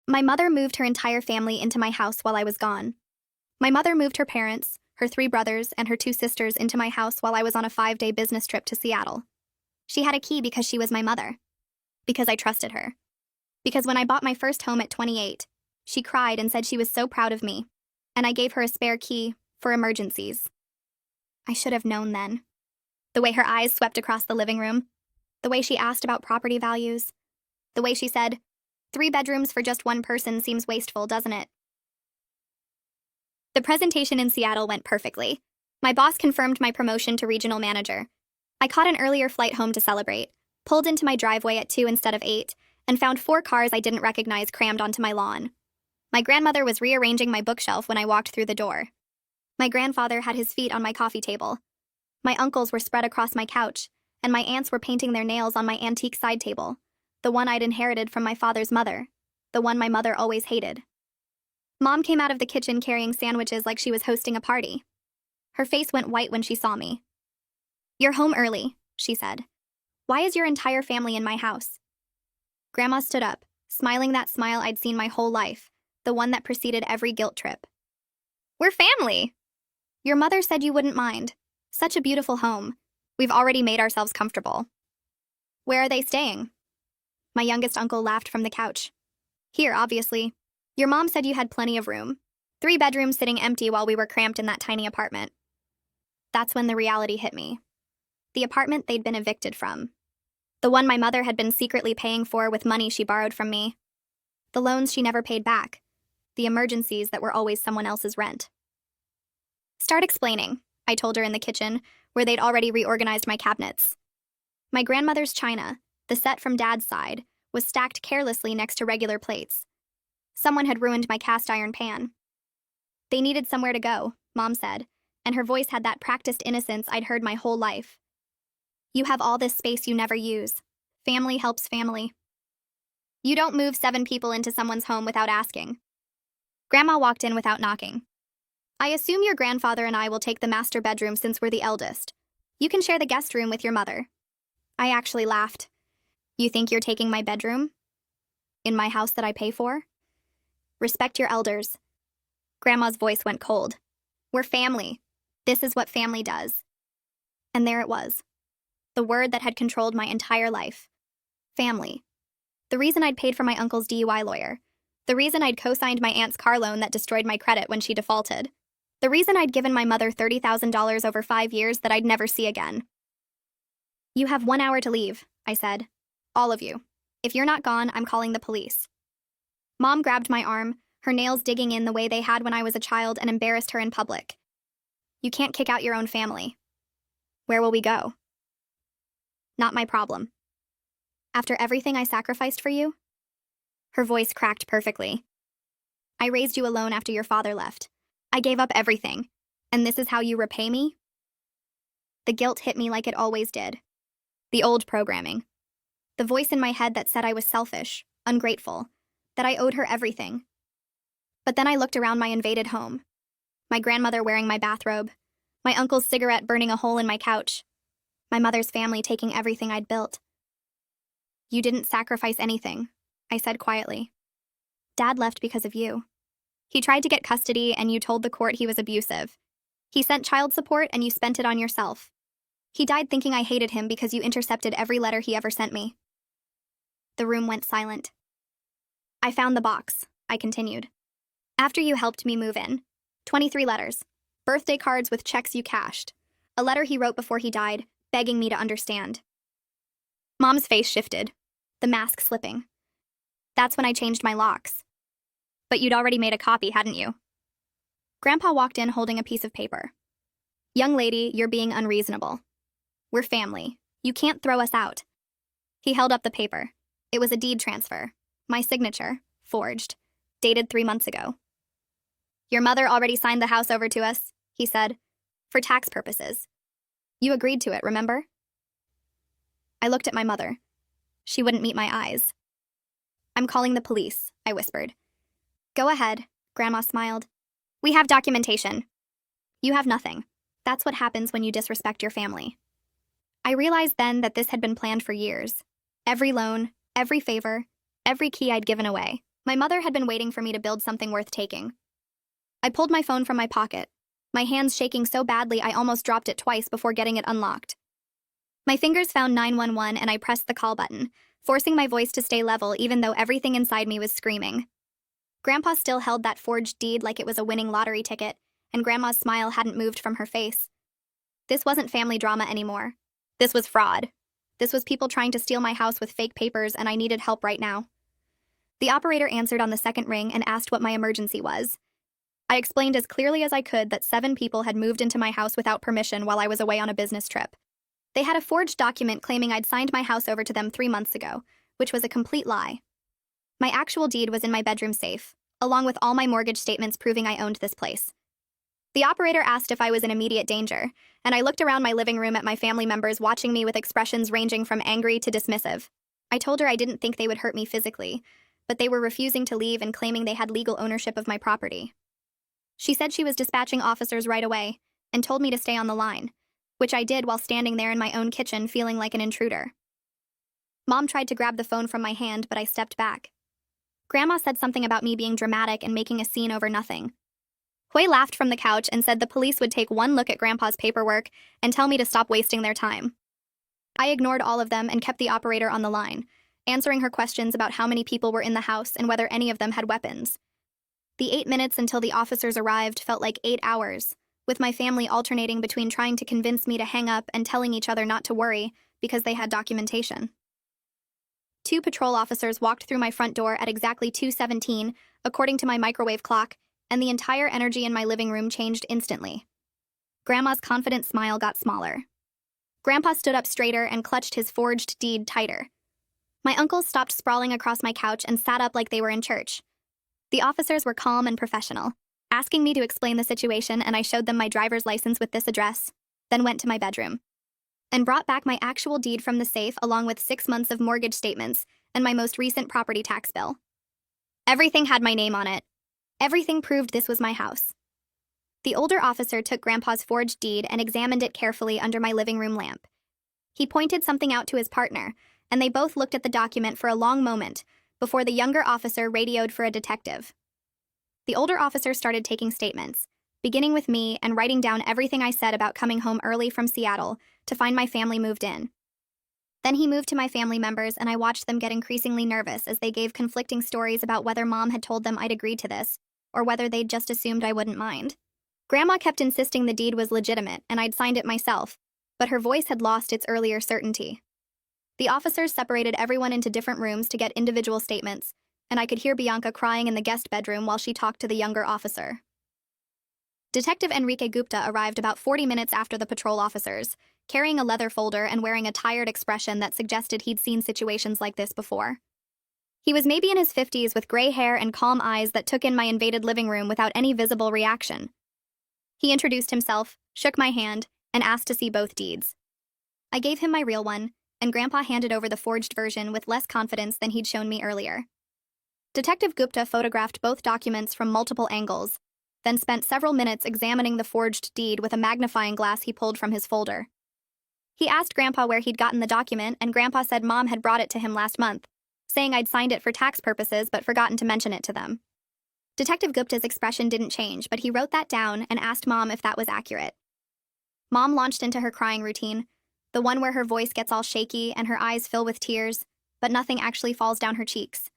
My mother moved her entire family into my house while I was gone. My mother moved her parents, her 3 brothers, and her 2 sisters into my house while I was on a 5-day business trip to Seattle. She had a key because she was my mother. Because I trusted her. Because when I bought my first home at 28, she cried and said she was so proud of me, and I gave her a spare key for emergencies. I should have known then. The way her eyes swept across the living room, the way she asked about property values, the way she said, 3 bedrooms for just 1 person seems wasteful, doesn't it? The presentation in Seattle went perfectly. My boss confirmed my promotion to regional manager. I caught an earlier flight home to celebrate, pulled into my driveway at 2 instead of 8, and found 4 cars I didn't recognize crammed onto my lawn. My grandmother was rearranging my bookshelf when I walked through the door. My grandfather had his feet on my coffee table. My uncles were spread across my couch, and my aunts were painting their nails on my antique side table, the one I'd inherited from my father's mother, the one my mother always hated. Mom came out of the kitchen carrying sandwiches like she was hosting a party. Her face went white when she saw me. "You're home early," she said. "Why is your entire family in my house?" Grandma stood up, smiling that smile I'd seen my whole life, the one that preceded every guilt trip. "We're family! Your mother said you wouldn't mind. Such a beautiful home. We've already made ourselves comfortable." "Where are they staying?" My youngest uncle laughed from the couch. "Here, obviously. Your mom said you had plenty of room. 3 bedrooms sitting empty while we were cramped in that tiny apartment." That's when the reality hit me. The apartment they'd been evicted from. The one my mother had been secretly paying for with money she borrowed from me. The loans she never paid back. The emergencies that were always someone else's rent. "Start explaining," I told her in the kitchen, where they'd already reorganized my cabinets. My grandmother's china, the set from Dad's side, was stacked carelessly next to regular plates. Someone had ruined my cast iron pan. "They needed somewhere to go," Mom said, and her voice had that practiced innocence I'd heard my whole life. "You have all this space you never use. Family helps family. You don't move 7 people into someone's home without asking." Grandma walked in without knocking. "I assume your grandfather and I will take the master bedroom since we're the eldest. You can share the guest room with your mother." I actually laughed. "You think you're taking my bedroom? In my house that I pay for? Respect your elders." Grandma's voice went cold. "We're family. This is what family does." And there it was. The word that had controlled my entire life. Family. The reason I'd paid for my uncle's DUI lawyer. The reason I'd co-signed my aunt's car loan that destroyed my credit when she defaulted. The reason I'd given my mother $30,000 over 5 years that I'd never see again. "You have 1 hour to leave," I said. "All of you. If you're not gone, I'm calling the police." Mom grabbed my arm, her nails digging in the way they had when I was a child, and embarrassed her in public. "You can't kick out your own family." "Where will we go?" "Not my problem." "After everything I sacrificed for you?" Her voice cracked perfectly. "I raised you alone after your father left. I gave up everything. And this is how you repay me?" The guilt hit me like it always did. The old programming. The voice in my head that said I was selfish, ungrateful, that I owed her everything. But then I looked around my invaded home. My grandmother wearing my bathrobe. My uncle's cigarette burning a hole in my couch. My mother's family taking everything I'd built. "You didn't sacrifice anything," I said quietly. "Dad left because of you. He tried to get custody and you told the court he was abusive. He sent child support and you spent it on yourself. He died thinking I hated him because you intercepted every letter he ever sent me." The room went silent. "I found the box," I continued. "After you helped me move in. 23 letters. Birthday cards with checks you cashed. A letter he wrote before he died, begging me to understand." Mom's face shifted, the mask slipping. "That's when I changed my locks." "But you'd already made a copy, hadn't you?" Grandpa walked in holding a piece of paper. "Young lady, you're being unreasonable. We're family. You can't throw us out." He held up the paper. It was a deed transfer. My signature, forged, dated 3 months ago. "Your mother already signed the house over to us," he said, "for tax purposes. You agreed to it, remember?" I looked at my mother. She wouldn't meet my eyes. "I'm calling the police," I whispered. "Go ahead," Grandma smiled. "We have documentation." "You have nothing. That's what happens when you disrespect your family." I realized then that this had been planned for years. Every loan, every favor, every key I'd given away. My mother had been waiting for me to build something worth taking. I pulled my phone from my pocket, my hands shaking so badly I almost dropped it twice before getting it unlocked. My fingers found 911 and I pressed the call button, forcing my voice to stay level even though everything inside me was screaming. Grandpa still held that forged deed like it was a winning lottery ticket, and Grandma's smile hadn't moved from her face. This wasn't family drama anymore. This was fraud. This was people trying to steal my house with fake papers, and I needed help right now. The operator answered on the second ring and asked what my emergency was. I explained as clearly as I could that 7 people had moved into my house without permission while I was away on a business trip. They had a forged document claiming I'd signed my house over to them 3 months ago, which was a complete lie. My actual deed was in my bedroom safe, along with all my mortgage statements proving I owned this place. The operator asked if I was in immediate danger, and I looked around my living room at my family members watching me with expressions ranging from angry to dismissive. I told her I didn't think they would hurt me physically, but they were refusing to leave and claiming they had legal ownership of my property. She said she was dispatching officers right away, and told me to stay on the line, which I did while standing there in my own kitchen feeling like an intruder. Mom tried to grab the phone from my hand, but I stepped back. Grandma said something about me being dramatic and making a scene over nothing. Hui laughed from the couch and said the police would take one look at Grandpa's paperwork and tell me to stop wasting their time. I ignored all of them and kept the operator on the line, answering her questions about how many people were in the house and whether any of them had weapons. The 8 minutes until the officers arrived felt like 8 hours, with my family alternating between trying to convince me to hang up and telling each other not to worry because they had documentation. 2 patrol officers walked through my front door at exactly 2:17, according to my microwave clock, and the entire energy in my living room changed instantly. Grandma's confident smile got smaller. Grandpa stood up straighter and clutched his forged deed tighter. My uncles stopped sprawling across my couch and sat up like they were in church. The officers were calm and professional, asking me to explain the situation, and I showed them my driver's license with this address, then went to my bedroom and brought back my actual deed from the safe along with 6 months of mortgage statements and my most recent property tax bill. Everything had my name on it. Everything proved this was my house. The older officer took Grandpa's forged deed and examined it carefully under my living room lamp. He pointed something out to his partner, and they both looked at the document for a long moment before the younger officer radioed for a detective. The older officer started taking statements, beginning with me and writing down everything I said about coming home early from Seattle to find my family moved in. Then he moved to my family members, and I watched them get increasingly nervous as they gave conflicting stories about whether Mom had told them I'd agreed to this, or whether they'd just assumed I wouldn't mind. Grandma kept insisting the deed was legitimate and I'd signed it myself, but her voice had lost its earlier certainty. The officers separated everyone into different rooms to get individual statements, and I could hear Bianca crying in the guest bedroom while she talked to the younger officer. Detective Enrique Gupta arrived about 40 minutes after the patrol officers, carrying a leather folder and wearing a tired expression that suggested he'd seen situations like this before. He was maybe in his 50s with gray hair and calm eyes that took in my invaded living room without any visible reaction. He introduced himself, shook my hand, and asked to see both deeds. I gave him my real one, and Grandpa handed over the forged version with less confidence than he'd shown me earlier. Detective Gupta photographed both documents from multiple angles, then spent several minutes examining the forged deed with a magnifying glass he pulled from his folder. He asked Grandpa where he'd gotten the document, and Grandpa said Mom had brought it to him last month, saying I'd signed it for tax purposes but forgotten to mention it to them. Detective Gupta's expression didn't change, but he wrote that down and asked Mom if that was accurate. Mom launched into her crying routine, the one where her voice gets all shaky and her eyes fill with tears, but nothing actually falls down her cheeks.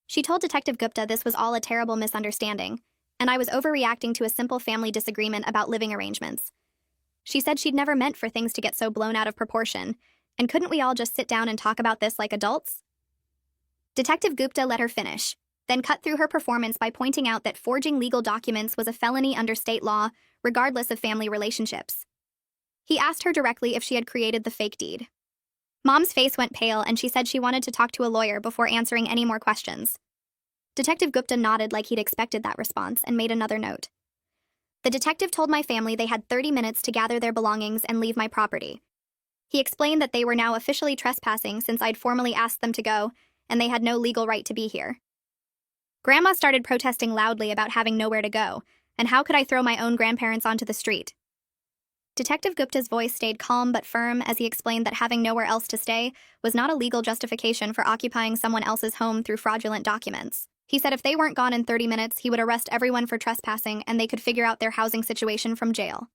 She told Detective Gupta this was all a terrible misunderstanding, and I was overreacting to a simple family disagreement about living arrangements. She said she'd never meant for things to get so blown out of proportion, and couldn't we all just sit down and talk about this like adults? Detective Gupta let her finish, then cut through her performance by pointing out that forging legal documents was a felony under state law, regardless of family relationships. He asked her directly if she had created the fake deed. Mom's face went pale, and she said she wanted to talk to a lawyer before answering any more questions. Detective Gupta nodded like he'd expected that response and made another note. The detective told my family they had 30 minutes to gather their belongings and leave my property. He explained that they were now officially trespassing since I'd formally asked them to go, and they had no legal right to be here. Grandma started protesting loudly about having nowhere to go, and how could I throw my own grandparents onto the street? Detective Gupta's voice stayed calm but firm as he explained that having nowhere else to stay was not a legal justification for occupying someone else's home through fraudulent documents. He said if they weren't gone in 30 minutes, he would arrest everyone for trespassing and they could figure out their housing situation from jail.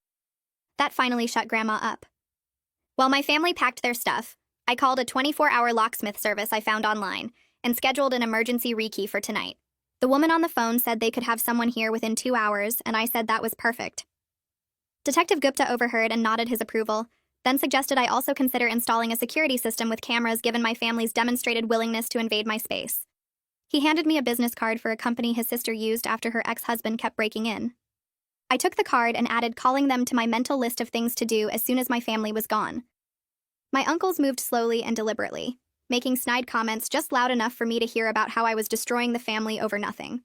That finally shut Grandma up. While my family packed their stuff, I called a 24-hour locksmith service I found online and scheduled an emergency rekey for tonight. The woman on the phone said they could have someone here within 2 hours, and I said that was perfect. Detective Gupta overheard and nodded his approval, then suggested I also consider installing a security system with cameras given my family's demonstrated willingness to invade my space. He handed me a business card for a company his sister used after her ex-husband kept breaking in. I took the card and added calling them to my mental list of things to do as soon as my family was gone. My uncles moved slowly and deliberately, making snide comments just loud enough for me to hear about how I was destroying the family over nothing.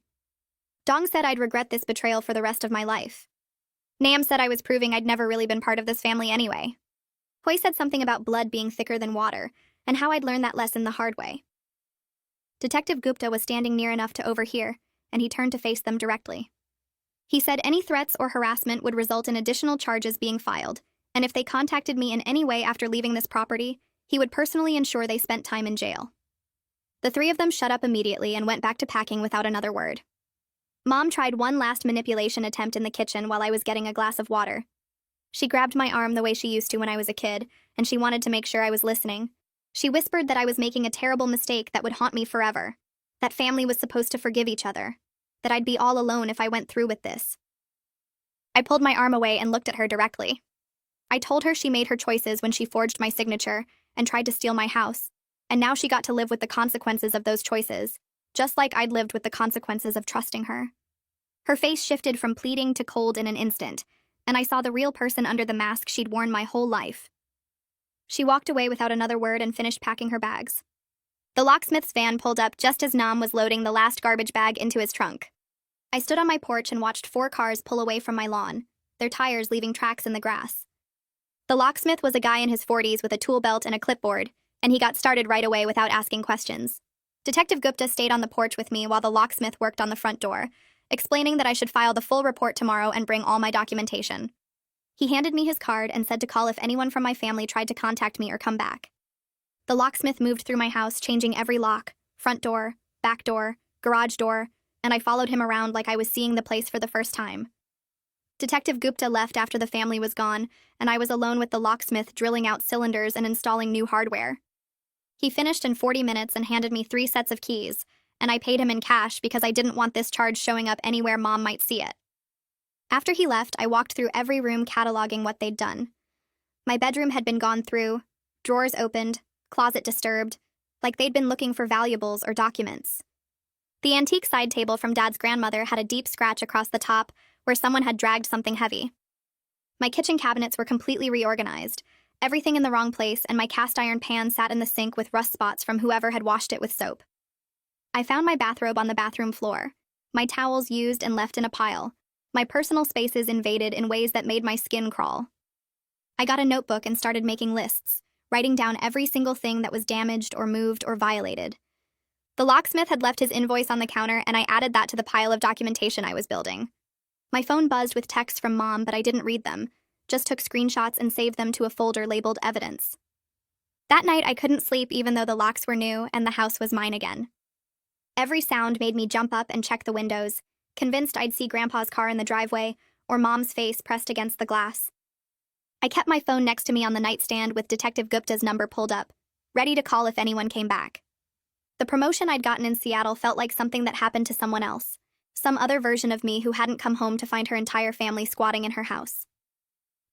Dong said I'd regret this betrayal for the rest of my life. Nam said I was proving I'd never really been part of this family anyway. Hui said something about blood being thicker than water, and how I'd learned that lesson the hard way. Detective Gupta was standing near enough to overhear, and he turned to face them directly. He said any threats or harassment would result in additional charges being filed, and if they contacted me in any way after leaving this property, he would personally ensure they spent time in jail. The three of them shut up immediately and went back to packing without another word. Mom tried one last manipulation attempt in the kitchen while I was getting a glass of water. She grabbed my arm the way she used to when I was a kid, and she wanted to make sure I was listening. She whispered that I was making a terrible mistake that would haunt me forever, that family was supposed to forgive each other, that I'd be all alone if I went through with this. I pulled my arm away and looked at her directly. I told her she made her choices when she forged my signature and tried to steal my house, and now she got to live with the consequences of those choices, just like I'd lived with the consequences of trusting her. Her face shifted from pleading to cold in an instant, and I saw the real person under the mask she'd worn my whole life. She walked away without another word and finished packing her bags. The locksmith's van pulled up just as Nam was loading the last garbage bag into his trunk. I stood on my porch and watched 4 cars pull away from my lawn, their tires leaving tracks in the grass. The locksmith was a guy in his 40s with a tool belt and a clipboard, and he got started right away without asking questions. Detective Gupta stayed on the porch with me while the locksmith worked on the front door, explaining that I should file the full report tomorrow and bring all my documentation. He handed me his card and said to call if anyone from my family tried to contact me or come back. The locksmith moved through my house, changing every lock, front door, back door, garage door, and I followed him around like I was seeing the place for the first time. Detective Gupta left after the family was gone, and I was alone with the locksmith drilling out cylinders and installing new hardware. He finished in 40 minutes and handed me 3 sets of keys, and I paid him in cash because I didn't want this charge showing up anywhere Mom might see it. After he left, I walked through every room cataloging what they'd done. My bedroom had been gone through, drawers opened, closet disturbed, like they'd been looking for valuables or documents. The antique side table from Dad's grandmother had a deep scratch across the top where someone had dragged something heavy. My kitchen cabinets were completely reorganized, everything in the wrong place, and my cast iron pan sat in the sink with rust spots from whoever had washed it with soap. I found my bathrobe on the bathroom floor, my towels used and left in a pile, my personal spaces invaded in ways that made my skin crawl. I got a notebook and started making lists, writing down every single thing that was damaged or moved or violated. The locksmith had left his invoice on the counter, and I added that to the pile of documentation I was building. My phone buzzed with texts from Mom, but I didn't read them, just took screenshots and saved them to a folder labeled Evidence. That night, I couldn't sleep even though the locks were new and the house was mine again. Every sound made me jump up and check the windows, convinced I'd see Grandpa's car in the driveway or Mom's face pressed against the glass. I kept my phone next to me on the nightstand with Detective Gupta's number pulled up, ready to call if anyone came back. The promotion I'd gotten in Seattle felt like something that happened to someone else, some other version of me who hadn't come home to find her entire family squatting in her house.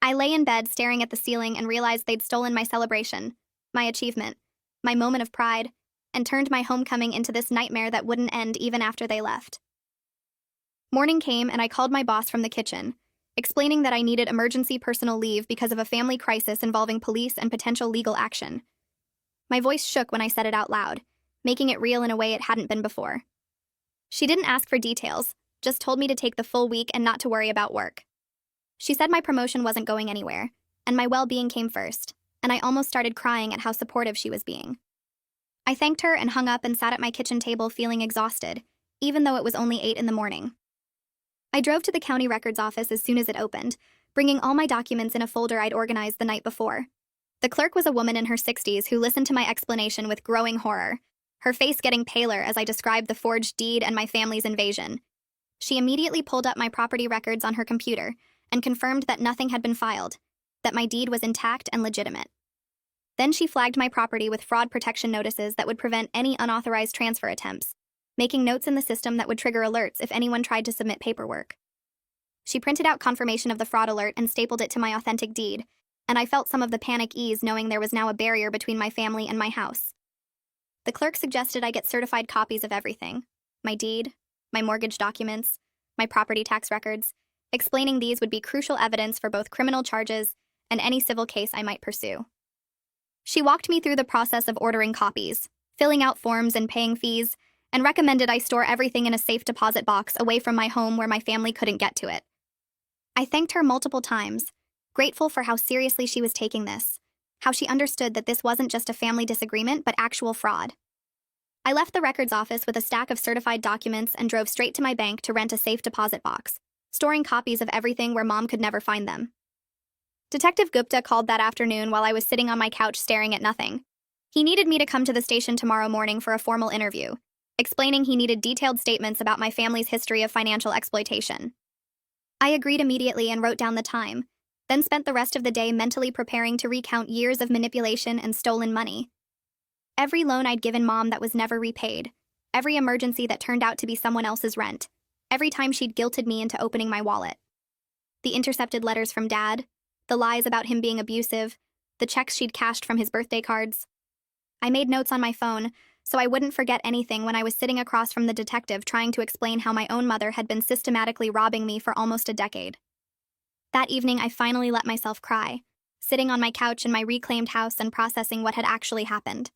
I lay in bed staring at the ceiling and realized they'd stolen my celebration, my achievement, my moment of pride, and turned my homecoming into this nightmare that wouldn't end even after they left. Morning came and I called my boss from the kitchen, explaining that I needed emergency personal leave because of a family crisis involving police and potential legal action. My voice shook when I said it out loud, making it real in a way it hadn't been before. She didn't ask for details, just told me to take the full week and not to worry about work. She said my promotion wasn't going anywhere, and my well-being came first, and I almost started crying at how supportive she was being. I thanked her and hung up and sat at my kitchen table feeling exhausted, even though it was only 8 in the morning. I drove to the county records office as soon as it opened, bringing all my documents in a folder I'd organized the night before. The clerk was a woman in her 60s who listened to my explanation with growing horror. her face getting paler as I described the forged deed and my family's invasion. She immediately pulled up my property records on her computer and confirmed that nothing had been filed, that my deed was intact and legitimate. Then she flagged my property with fraud protection notices that would prevent any unauthorized transfer attempts, making notes in the system that would trigger alerts if anyone tried to submit paperwork. She printed out confirmation of the fraud alert and stapled it to my authentic deed, and I felt some of the panic ease knowing there was now a barrier between my family and my house. The clerk suggested I get certified copies of everything: my deed, my mortgage documents, my property tax records, explaining these would be crucial evidence for both criminal charges and any civil case I might pursue. She walked me through the process of ordering copies, filling out forms and paying fees, and recommended I store everything in a safe deposit box away from my home where my family couldn't get to it. I thanked her multiple times, grateful for how seriously she was taking this, how she understood that this wasn't just a family disagreement but actual fraud. I left the records office with a stack of certified documents and drove straight to my bank to rent a safe deposit box, storing copies of everything where Mom could never find them. Detective Gupta called that afternoon while I was sitting on my couch staring at nothing. He needed me to come to the station tomorrow morning for a formal interview, explaining he needed detailed statements about my family's history of financial exploitation. I agreed immediately and wrote down the time, then spent the rest of the day mentally preparing to recount years of manipulation and stolen money. Every loan I'd given Mom that was never repaid, every emergency that turned out to be someone else's rent, every time she'd guilted me into opening my wallet. The intercepted letters from Dad, the lies about him being abusive, the checks she'd cashed from his birthday cards. I made notes on my phone so I wouldn't forget anything when I was sitting across from the detective trying to explain how my own mother had been systematically robbing me for almost a decade. That evening, I finally let myself cry, sitting on my couch in my reclaimed house and processing what had actually happened.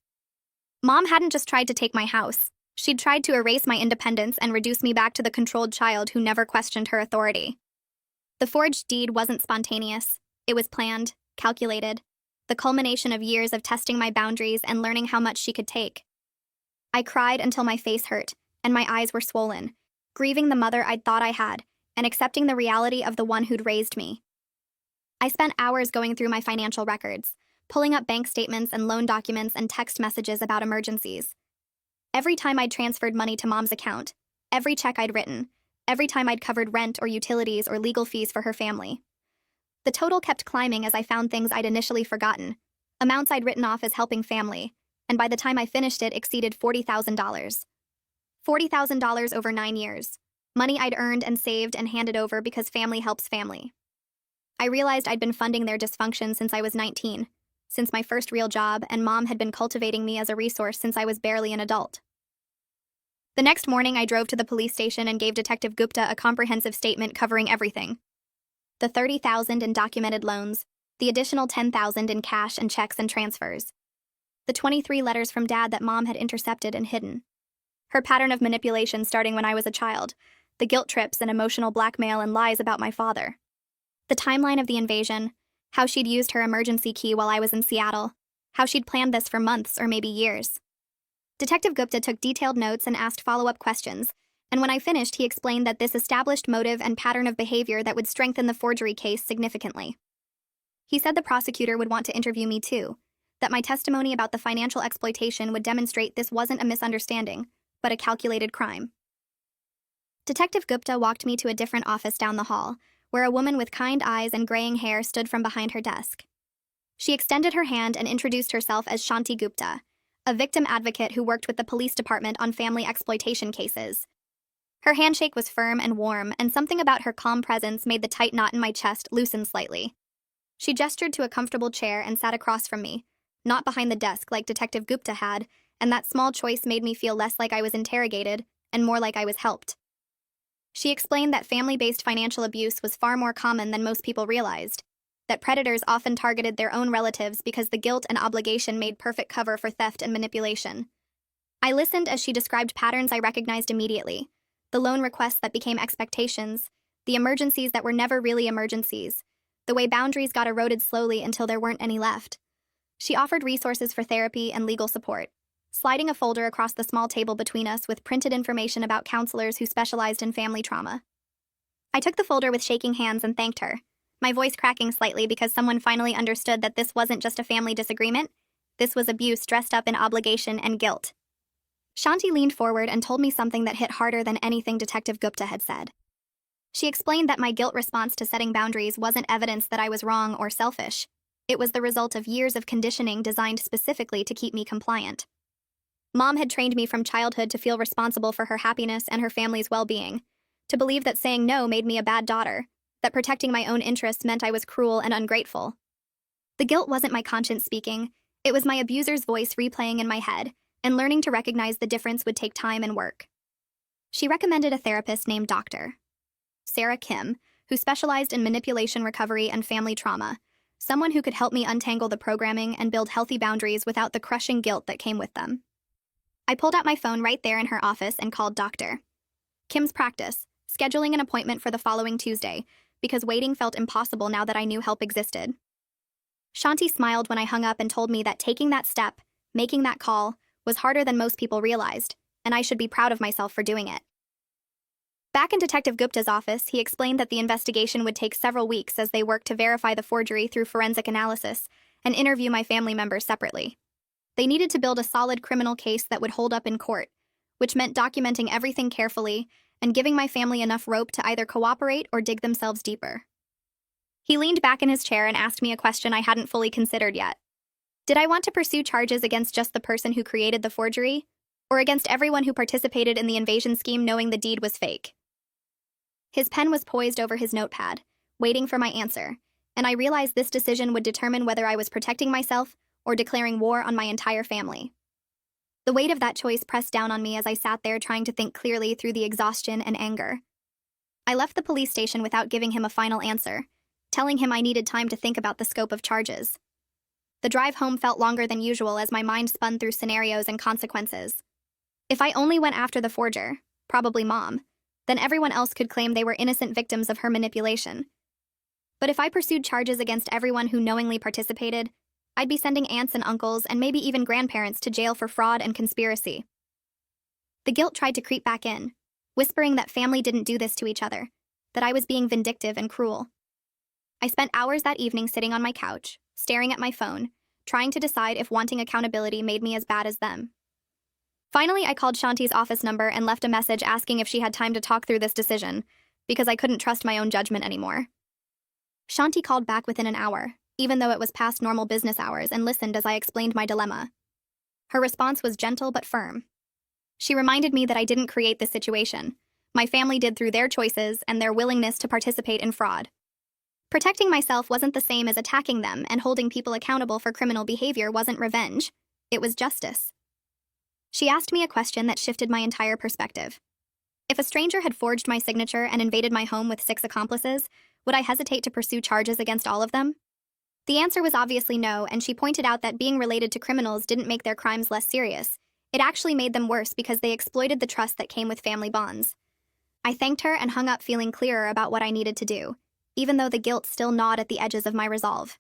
Mom hadn't just tried to take my house. She'd tried to erase my independence and reduce me back to the controlled child who never questioned her authority. The forged deed wasn't spontaneous. It was planned, calculated, the culmination of years of testing my boundaries and learning how much she could take. I cried until my face hurt, and my eyes were swollen, grieving the mother I'd thought I had, and accepting the reality of the one who'd raised me. I spent hours going through my financial records, pulling up bank statements and loan documents and text messages about emergencies. Every time I'd transferred money to Mom's account, every check I'd written, every time I'd covered rent or utilities or legal fees for her family. The total kept climbing as I found things I'd initially forgotten, amounts I'd written off as helping family, and by the time I finished it exceeded $40,000. $40,000 over 9 years. Money I'd earned and saved and handed over because family helps family. I realized I'd been funding their dysfunction since I was 19, since my first real job, and Mom had been cultivating me as a resource since I was barely an adult. The next morning, I drove to the police station and gave Detective Gupta a comprehensive statement covering everything. The $30,000 in documented loans, the additional $10,000 in cash and checks and transfers, the 23 letters from Dad that Mom had intercepted and hidden, her pattern of manipulation starting when I was a child, the guilt trips and emotional blackmail and lies about my father, the timeline of the invasion, how she'd used her emergency key while I was in Seattle, how she'd planned this for months or maybe years. Detective Gupta took detailed notes and asked follow-up questions, and when I finished, he explained that this established motive and pattern of behavior that would strengthen the forgery case significantly. He said the prosecutor would want to interview me too, that my testimony about the financial exploitation would demonstrate this wasn't a misunderstanding, but a calculated crime. Detective Gupta walked me to a different office down the hall, where a woman with kind eyes and graying hair stood from behind her desk. She extended her hand and introduced herself as Shanti Gupta, a victim advocate who worked with the police department on family exploitation cases. Her handshake was firm and warm, and something about her calm presence made the tight knot in my chest loosen slightly. She gestured to a comfortable chair and sat across from me, not behind the desk like Detective Gupta had, and that small choice made me feel less like I was interrogated and more like I was helped. She explained that family-based financial abuse was far more common than most people realized, that predators often targeted their own relatives because the guilt and obligation made perfect cover for theft and manipulation. I listened as she described patterns I recognized immediately: the loan requests that became expectations, the emergencies that were never really emergencies, the way boundaries got eroded slowly until there weren't any left. She offered resources for therapy and legal support, sliding a folder across the small table between us with printed information about counselors who specialized in family trauma. I took the folder with shaking hands and thanked her, my voice cracking slightly because someone finally understood that this wasn't just a family disagreement, this was abuse dressed up in obligation and guilt. Shanti leaned forward and told me something that hit harder than anything Detective Gupta had said. She explained that my guilt response to setting boundaries wasn't evidence that I was wrong or selfish. It was the result of years of conditioning designed specifically to keep me compliant. Mom had trained me from childhood to feel responsible for her happiness and her family's well-being, to believe that saying no made me a bad daughter, that protecting my own interests meant I was cruel and ungrateful. The guilt wasn't my conscience speaking, it was my abuser's voice replaying in my head, and learning to recognize the difference would take time and work. She recommended a therapist named Dr. Sarah Kim, who specialized in manipulation recovery and family trauma, someone who could help me untangle the programming and build healthy boundaries without the crushing guilt that came with them. I pulled out my phone right there in her office and called Dr. Kim's practice, scheduling an appointment for the following Tuesday, because waiting felt impossible now that I knew help existed. Shanti smiled when I hung up and told me that taking that step, making that call, was harder than most people realized, and I should be proud of myself for doing it. Back in Detective Gupta's office, he explained that the investigation would take several weeks as they worked to verify the forgery through forensic analysis and interview my family members separately. They needed to build a solid criminal case that would hold up in court, which meant documenting everything carefully and giving my family enough rope to either cooperate or dig themselves deeper. He leaned back in his chair and asked me a question I hadn't fully considered yet. Did I want to pursue charges against just the person who created the forgery, or against everyone who participated in the invasion scheme knowing the deed was fake? His pen was poised over his notepad, waiting for my answer, and I realized this decision would determine whether I was protecting myself or declaring war on my entire family. The weight of that choice pressed down on me as I sat there trying to think clearly through the exhaustion and anger. I left the police station without giving him a final answer, telling him I needed time to think about the scope of charges. The drive home felt longer than usual as my mind spun through scenarios and consequences. If I only went after the forger, probably Mom, then everyone else could claim they were innocent victims of her manipulation. But if I pursued charges against everyone who knowingly participated, I'd be sending aunts and uncles and maybe even grandparents to jail for fraud and conspiracy. The guilt tried to creep back in, whispering that family didn't do this to each other, that I was being vindictive and cruel. I spent hours that evening sitting on my couch, staring at my phone, trying to decide if wanting accountability made me as bad as them. Finally, I called Shanti's office number and left a message asking if she had time to talk through this decision, because I couldn't trust my own judgment anymore. Shanti called back within an hour, even though it was past normal business hours, and listened as I explained my dilemma. Her response was gentle but firm. She reminded me that I didn't create this situation. My family did through their choices and their willingness to participate in fraud. Protecting myself wasn't the same as attacking them, and holding people accountable for criminal behavior wasn't revenge. It was justice. She asked me a question that shifted my entire perspective. If a stranger had forged my signature and invaded my home with 6 accomplices, would I hesitate to pursue charges against all of them? The answer was obviously no, and she pointed out that being related to criminals didn't make their crimes less serious. It actually made them worse because they exploited the trust that came with family bonds. I thanked her and hung up feeling clearer about what I needed to do, even though the guilt still gnawed at the edges of my resolve.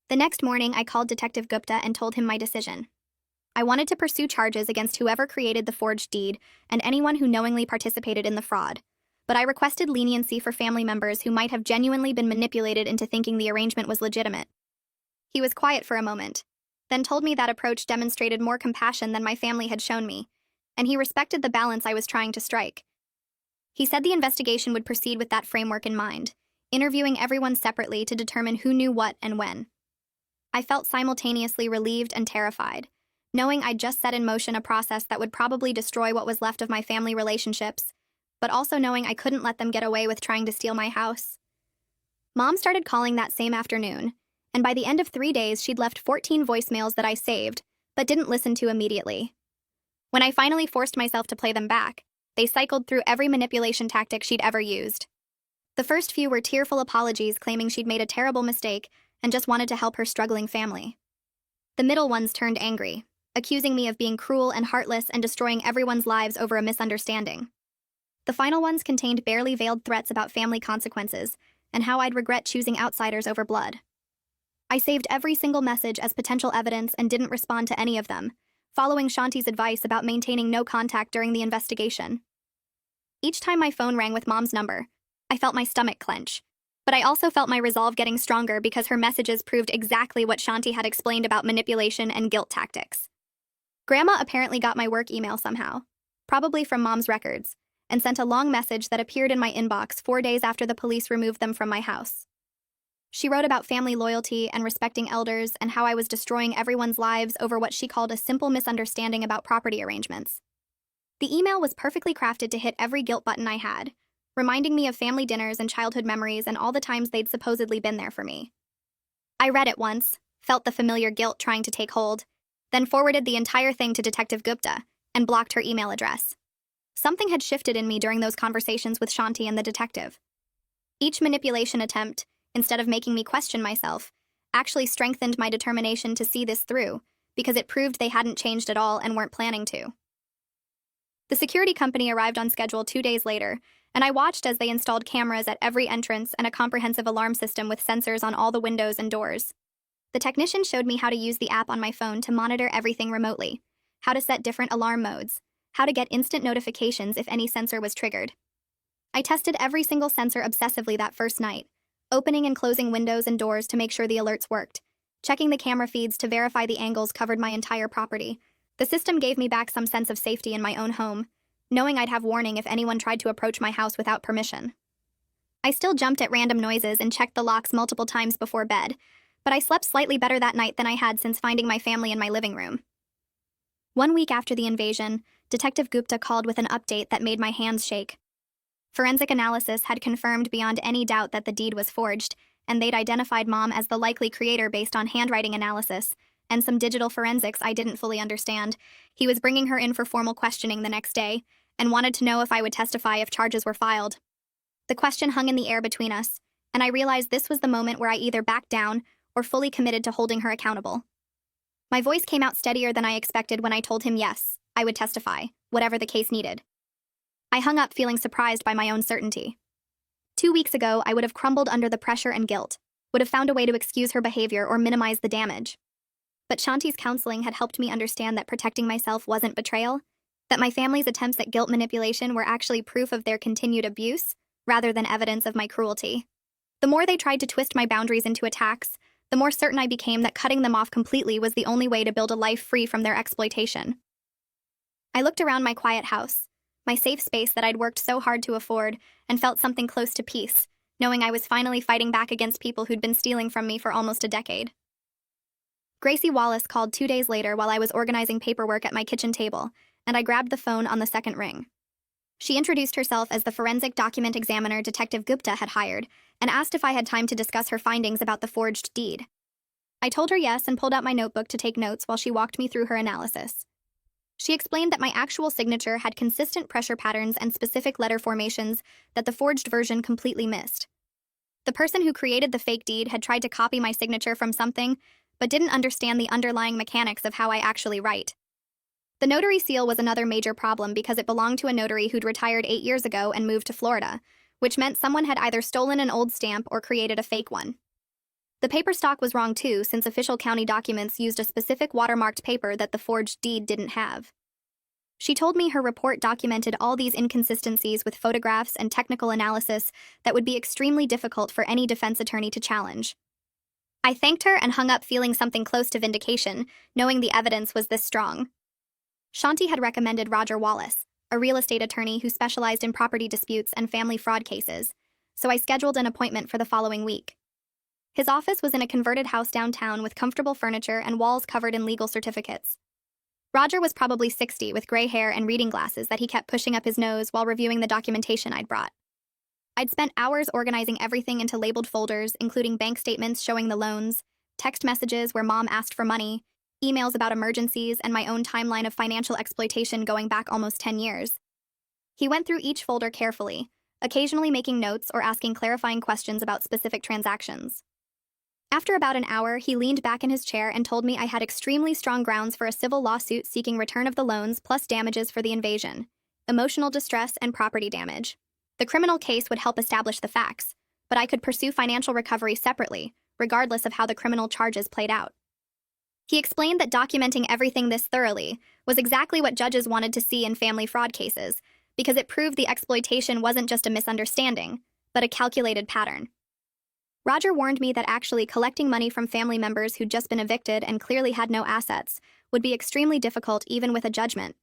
The next morning, I called Detective Gupta and told him my decision. I wanted to pursue charges against whoever created the forged deed and anyone who knowingly participated in the fraud, but I requested leniency for family members who might have genuinely been manipulated into thinking the arrangement was legitimate. He was quiet for a moment, then told me that approach demonstrated more compassion than my family had shown me, and he respected the balance I was trying to strike. He said the investigation would proceed with that framework in mind, interviewing everyone separately to determine who knew what and when. I felt simultaneously relieved and terrified, knowing I'd just set in motion a process that would probably destroy what was left of my family relationships, but also knowing I couldn't let them get away with trying to steal my house. Mom started calling that same afternoon, and by the end of 3 days she'd left 14 voicemails that I saved, but didn't listen to immediately. When I finally forced myself to play them back, they cycled through every manipulation tactic she'd ever used. The first few were tearful apologies claiming she'd made a terrible mistake and just wanted to help her struggling family. The middle ones turned angry, accusing me of being cruel and heartless and destroying everyone's lives over a misunderstanding. The final ones contained barely veiled threats about family consequences and how I'd regret choosing outsiders over blood. I saved every single message as potential evidence and didn't respond to any of them, following Shanti's advice about maintaining no contact during the investigation. Each time my phone rang with Mom's number, I felt my stomach clench, but I also felt my resolve getting stronger because her messages proved exactly what Shanti had explained about manipulation and guilt tactics. Grandma apparently got my work email somehow, probably from Mom's records, and sent a long message that appeared in my inbox 4 days after the police removed them from my house. She wrote about family loyalty and respecting elders and how I was destroying everyone's lives over what she called a simple misunderstanding about property arrangements. The email was perfectly crafted to hit every guilt button I had, reminding me of family dinners and childhood memories and all the times they'd supposedly been there for me. I read it once, felt the familiar guilt trying to take hold, then forwarded the entire thing to Detective Gupta and blocked her email address. Something had shifted in me during those conversations with Shanti and the detective. Each manipulation attempt, instead of making me question myself, actually strengthened my determination to see this through, because it proved they hadn't changed at all and weren't planning to. The security company arrived on schedule 2 days later, and I watched as they installed cameras at every entrance and a comprehensive alarm system with sensors on all the windows and doors. The technician showed me how to use the app on my phone to monitor everything remotely, how to set different alarm modes, how to get instant notifications if any sensor was triggered. I tested every single sensor obsessively that first night, opening and closing windows and doors to make sure the alerts worked, checking the camera feeds to verify the angles covered my entire property. The system gave me back some sense of safety in my own home, knowing I'd have warning if anyone tried to approach my house without permission. I still jumped at random noises and checked the locks multiple times before bed, but I slept slightly better that night than I had since finding my family in my living room. 1 week after the invasion, Detective Gupta called with an update that made my hands shake. Forensic analysis had confirmed beyond any doubt that the deed was forged, and they'd identified Mom as the likely creator based on handwriting analysis and some digital forensics I didn't fully understand. He was bringing her in for formal questioning the next day and wanted to know if I would testify if charges were filed. The question hung in the air between us, and I realized this was the moment where I either backed down or fully committed to holding her accountable. My voice came out steadier than I expected when I told him yes, I would testify, whatever the case needed. I hung up feeling surprised by my own certainty. 2 weeks ago, I would have crumbled under the pressure and guilt, would have found a way to excuse her behavior or minimize the damage. But Shanti's counseling had helped me understand that protecting myself wasn't betrayal, that my family's attempts at guilt manipulation were actually proof of their continued abuse, rather than evidence of my cruelty. The more they tried to twist my boundaries into attacks, the more certain I became that cutting them off completely was the only way to build a life free from their exploitation. I looked around my quiet house, my safe space that I'd worked so hard to afford, and felt something close to peace, knowing I was finally fighting back against people who'd been stealing from me for almost a decade. Gracie Wallace called 2 days later while I was organizing paperwork at my kitchen table, and I grabbed the phone on the second ring. She introduced herself as the forensic document examiner Detective Gupta had hired and asked if I had time to discuss her findings about the forged deed. I told her yes and pulled out my notebook to take notes while she walked me through her analysis. She explained that my actual signature had consistent pressure patterns and specific letter formations that the forged version completely missed. The person who created the fake deed had tried to copy my signature from something, but didn't understand the underlying mechanics of how I actually write. The notary seal was another major problem because it belonged to a notary who'd retired 8 years ago and moved to Florida, which meant someone had either stolen an old stamp or created a fake one. The paper stock was wrong too, since official county documents used a specific watermarked paper that the forged deed didn't have. She told me her report documented all these inconsistencies with photographs and technical analysis that would be extremely difficult for any defense attorney to challenge. I thanked her and hung up feeling something close to vindication, knowing the evidence was this strong. Shanti had recommended Roger Wallace, a real estate attorney who specialized in property disputes and family fraud cases, so I scheduled an appointment for the following week. His office was in a converted house downtown with comfortable furniture and walls covered in legal certificates. Roger was probably 60 with gray hair and reading glasses that he kept pushing up his nose while reviewing the documentation I'd brought. I'd spent hours organizing everything into labeled folders, including bank statements showing the loans, text messages where Mom asked for money, emails about emergencies, and my own timeline of financial exploitation going back almost 10 years. He went through each folder carefully, occasionally making notes or asking clarifying questions about specific transactions. After about an hour, he leaned back in his chair and told me I had extremely strong grounds for a civil lawsuit seeking return of the loans plus damages for the invasion, emotional distress, and property damage. The criminal case would help establish the facts, but I could pursue financial recovery separately, regardless of how the criminal charges played out. He explained that documenting everything this thoroughly was exactly what judges wanted to see in family fraud cases, because it proved the exploitation wasn't just a misunderstanding, but a calculated pattern. Roger warned me that actually collecting money from family members who'd just been evicted and clearly had no assets would be extremely difficult even with a judgment.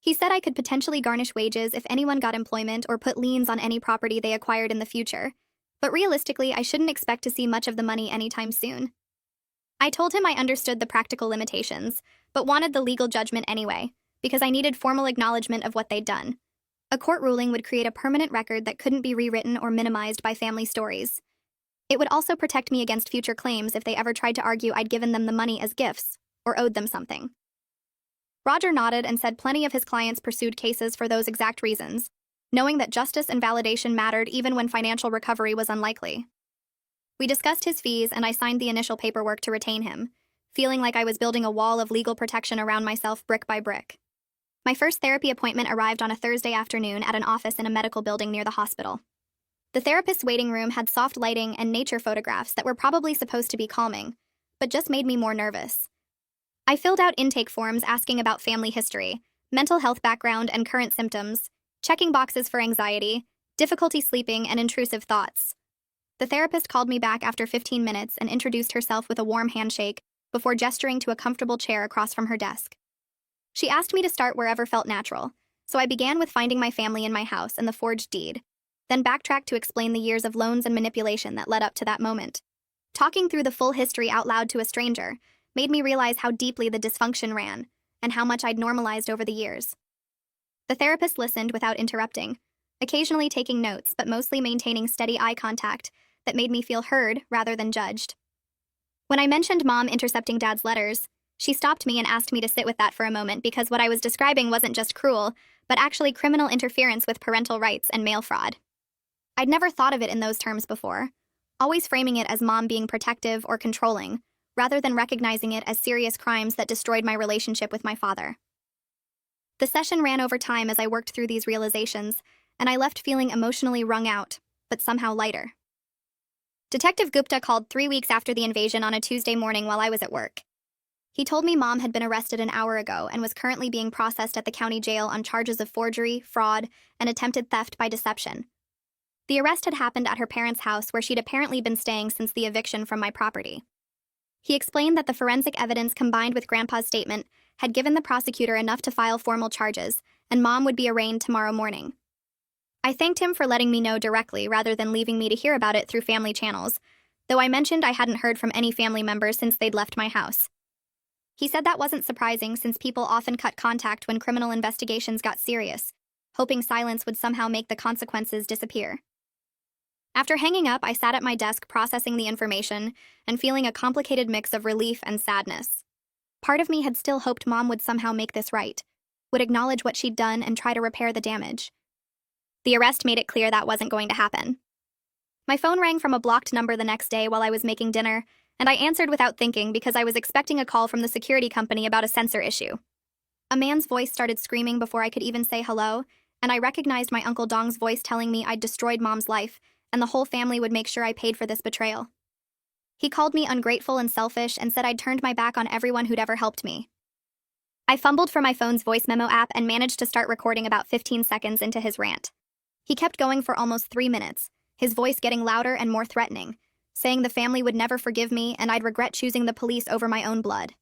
He said I could potentially garnish wages if anyone got employment or put liens on any property they acquired in the future, but realistically, I shouldn't expect to see much of the money anytime soon. I told him I understood the practical limitations, but wanted the legal judgment anyway, because I needed formal acknowledgement of what they'd done. A court ruling would create a permanent record that couldn't be rewritten or minimized by family stories. It would also protect me against future claims if they ever tried to argue I'd given them the money as gifts, or owed them something. Roger nodded and said plenty of his clients pursued cases for those exact reasons, knowing that justice and validation mattered even when financial recovery was unlikely. We discussed his fees and I signed the initial paperwork to retain him, feeling like I was building a wall of legal protection around myself brick by brick. My first therapy appointment arrived on a Thursday afternoon at an office in a medical building near the hospital. The therapist's waiting room had soft lighting and nature photographs that were probably supposed to be calming, but just made me more nervous. I filled out intake forms asking about family history, mental health background and current symptoms, checking boxes for anxiety, difficulty sleeping, and intrusive thoughts. The therapist called me back after 15 minutes and introduced herself with a warm handshake before gesturing to a comfortable chair across from her desk. She asked me to start wherever felt natural, so I began with finding my family in my house and the forged deed, then backtracked to explain the years of loans and manipulation that led up to that moment. Talking through the full history out loud to a stranger made me realize how deeply the dysfunction ran and how much I'd normalized over the years. The therapist listened without interrupting, occasionally taking notes but mostly maintaining steady eye contact that made me feel heard rather than judged. When I mentioned Mom intercepting Dad's letters, she stopped me and asked me to sit with that for a moment because what I was describing wasn't just cruel, but actually criminal interference with parental rights and mail fraud. I'd never thought of it in those terms before, always framing it as Mom being protective or controlling, rather than recognizing it as serious crimes that destroyed my relationship with my father. The session ran over time as I worked through these realizations, and I left feeling emotionally wrung out, but somehow lighter. Detective Gupta called 3 weeks after the invasion on a Tuesday morning while I was at work. He told me Mom had been arrested an hour ago and was currently being processed at the county jail on charges of forgery, fraud, and attempted theft by deception. The arrest had happened at her parents' house where she'd apparently been staying since the eviction from my property. He explained that the forensic evidence combined with Grandpa's statement had given the prosecutor enough to file formal charges, and Mom would be arraigned tomorrow morning. I thanked him for letting me know directly rather than leaving me to hear about it through family channels, though I mentioned I hadn't heard from any family members since they'd left my house. He said that wasn't surprising since people often cut contact when criminal investigations got serious, hoping silence would somehow make the consequences disappear. After hanging up, I sat at my desk processing the information and feeling a complicated mix of relief and sadness. Part of me had still hoped Mom would somehow make this right, would acknowledge what she'd done and try to repair the damage. The arrest made it clear that wasn't going to happen. My phone rang from a blocked number the next day while I was making dinner, and I answered without thinking because I was expecting a call from the security company about a sensor issue. A man's voice started screaming before I could even say hello, and I recognized my Uncle Dong's voice telling me I'd destroyed Mom's life, and the whole family would make sure I paid for this betrayal. He called me ungrateful and selfish and said I'd turned my back on everyone who'd ever helped me. I fumbled for my phone's voice memo app and managed to start recording about 15 seconds into his rant. He kept going for almost 3 minutes, his voice getting louder and more threatening, saying the family would never forgive me and I'd regret choosing the police over my own blood.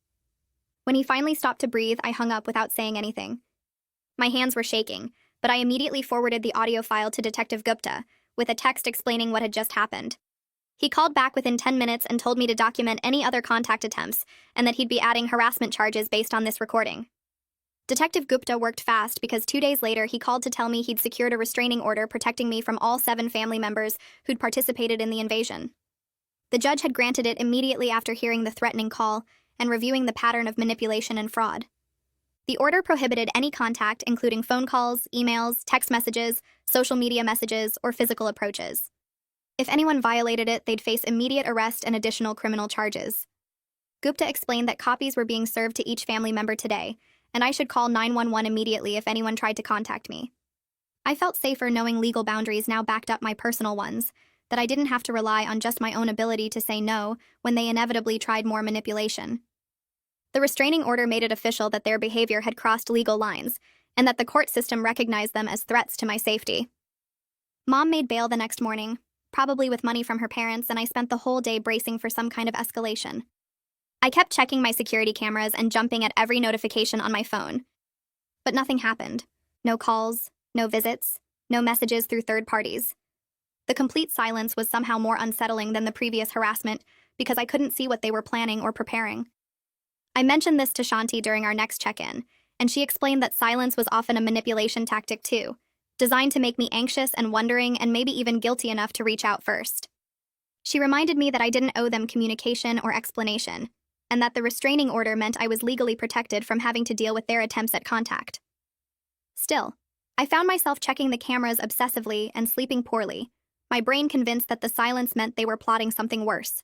When he finally stopped to breathe, I hung up without saying anything. My hands were shaking, but I immediately forwarded the audio file to Detective Gupta, with a text explaining what had just happened. He called back within 10 minutes and told me to document any other contact attempts and that he'd be adding harassment charges based on this recording. Detective Gupta worked fast because 2 days later he called to tell me he'd secured a restraining order protecting me from all 7 family members who'd participated in the invasion. The judge had granted it immediately after hearing the threatening call and reviewing the pattern of manipulation and fraud. The order prohibited any contact, including phone calls, emails, text messages, social media messages, or physical approaches. If anyone violated it, they'd face immediate arrest and additional criminal charges. Gupta explained that copies were being served to each family member today, and I should call 911 immediately if anyone tried to contact me. I felt safer knowing legal boundaries now backed up my personal ones, that I didn't have to rely on just my own ability to say no when they inevitably tried more manipulation. The restraining order made it official that their behavior had crossed legal lines, and that the court system recognized them as threats to my safety. Mom made bail the next morning, probably with money from her parents, and I spent the whole day bracing for some kind of escalation. I kept checking my security cameras and jumping at every notification on my phone. But nothing happened. No calls, no visits, no messages through third parties. The complete silence was somehow more unsettling than the previous harassment because I couldn't see what they were planning or preparing. I mentioned this to Shanti during our next check-in, and she explained that silence was often a manipulation tactic too, designed to make me anxious and wondering and maybe even guilty enough to reach out first. She reminded me that I didn't owe them communication or explanation, and that the restraining order meant I was legally protected from having to deal with their attempts at contact. Still, I found myself checking the cameras obsessively and sleeping poorly, my brain convinced that the silence meant they were plotting something worse.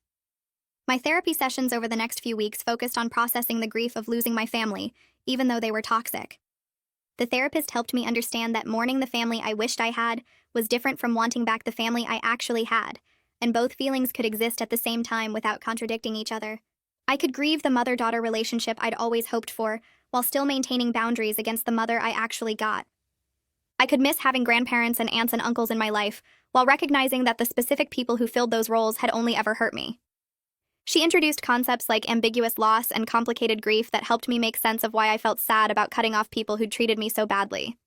My therapy sessions over the next few weeks focused on processing the grief of losing my family, even though they were toxic. The therapist helped me understand that mourning the family I wished I had was different from wanting back the family I actually had, and both feelings could exist at the same time without contradicting each other. I could grieve the mother-daughter relationship I'd always hoped for, while still maintaining boundaries against the mother I actually got. I could miss having grandparents and aunts and uncles in my life, while recognizing that the specific people who filled those roles had only ever hurt me. She introduced concepts like ambiguous loss and complicated grief that helped me make sense of why I felt sad about cutting off people who'd treated me so badly.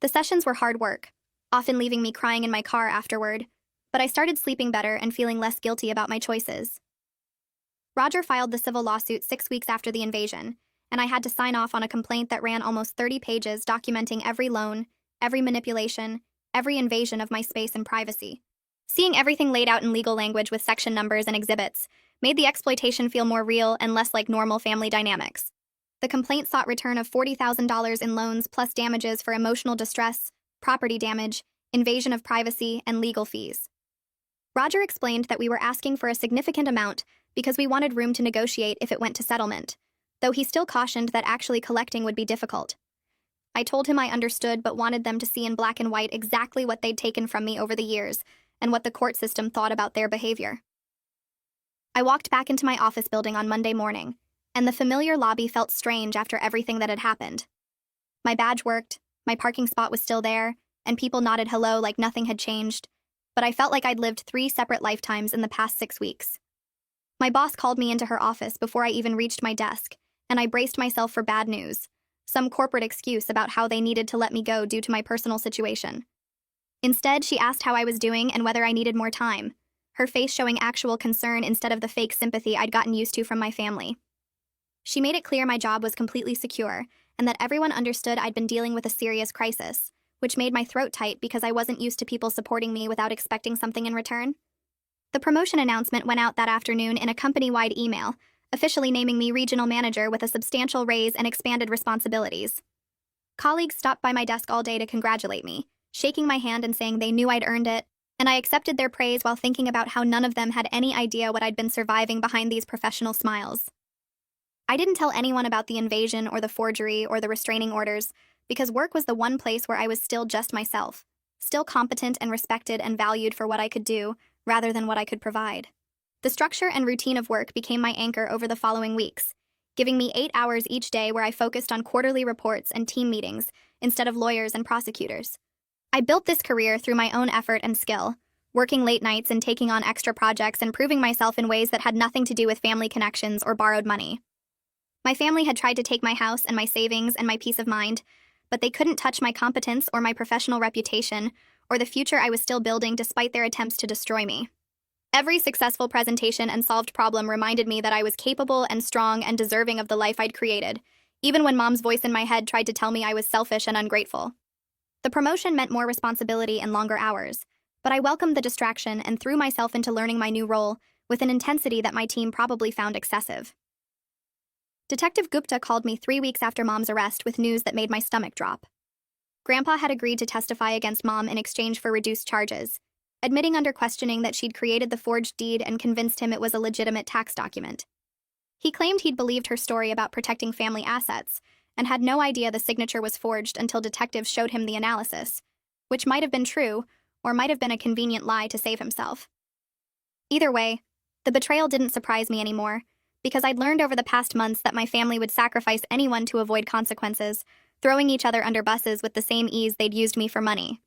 The sessions were hard work, often leaving me crying in my car afterward, but I started sleeping better and feeling less guilty about my choices. Roger filed the civil lawsuit 6 weeks after the invasion, and I had to sign off on a complaint that ran almost 30 pages documenting every loan, every manipulation, every invasion of my space and privacy. Seeing everything laid out in legal language with section numbers and exhibits made the exploitation feel more real and less like normal family dynamics. The complaint sought return of $40,000 in loans plus damages for emotional distress, property damage, invasion of privacy, and legal fees. Roger explained that we were asking for a significant amount because we wanted room to negotiate if it went to settlement, though he still cautioned that actually collecting would be difficult. I told him I understood but wanted them to see in black and white exactly what they'd taken from me over the years and what the court system thought about their behavior. I walked back into my office building on Monday morning, and the familiar lobby felt strange after everything that had happened. My badge worked, my parking spot was still there, and people nodded hello like nothing had changed, but I felt like I'd lived 3 separate lifetimes in the past 6 weeks. My boss called me into her office before I even reached my desk, and I braced myself for bad news, some corporate excuse about how they needed to let me go due to my personal situation. Instead, she asked how I was doing and whether I needed more time, her face showing actual concern instead of the fake sympathy I'd gotten used to from my family. She made it clear my job was completely secure, and that everyone understood I'd been dealing with a serious crisis, which made my throat tight because I wasn't used to people supporting me without expecting something in return. The promotion announcement went out that afternoon in a company-wide email, officially naming me regional manager with a substantial raise and expanded responsibilities. Colleagues stopped by my desk all day to congratulate me, shaking my hand and saying they knew I'd earned it, and I accepted their praise while thinking about how none of them had any idea what I'd been surviving behind these professional smiles. I didn't tell anyone about the invasion or the forgery or the restraining orders, because work was the one place where I was still just myself, still competent and respected and valued for what I could do, rather than what I could provide. The structure and routine of work became my anchor over the following weeks, giving me 8 hours each day where I focused on quarterly reports and team meetings instead of lawyers and prosecutors. I built this career through my own effort and skill, working late nights and taking on extra projects and proving myself in ways that had nothing to do with family connections or borrowed money. My family had tried to take my house and my savings and my peace of mind, but they couldn't touch my competence or my professional reputation or the future I was still building despite their attempts to destroy me. Every successful presentation and solved problem reminded me that I was capable and strong and deserving of the life I'd created, even when Mom's voice in my head tried to tell me I was selfish and ungrateful. The promotion meant more responsibility and longer hours, but I welcomed the distraction and threw myself into learning my new role with an intensity that my team probably found excessive. Detective Gupta called me 3 weeks after Mom's arrest with news that made my stomach drop. Grandpa had agreed to testify against Mom in exchange for reduced charges, admitting under questioning that she'd created the forged deed and convinced him it was a legitimate tax document. He claimed he'd believed her story about protecting family assets, and had no idea the signature was forged until detectives showed him the analysis, which might have been true, or might have been a convenient lie to save himself. Either way, the betrayal didn't surprise me anymore, because I'd learned over the past months that my family would sacrifice anyone to avoid consequences, throwing each other under buses with the same ease they'd used me for money.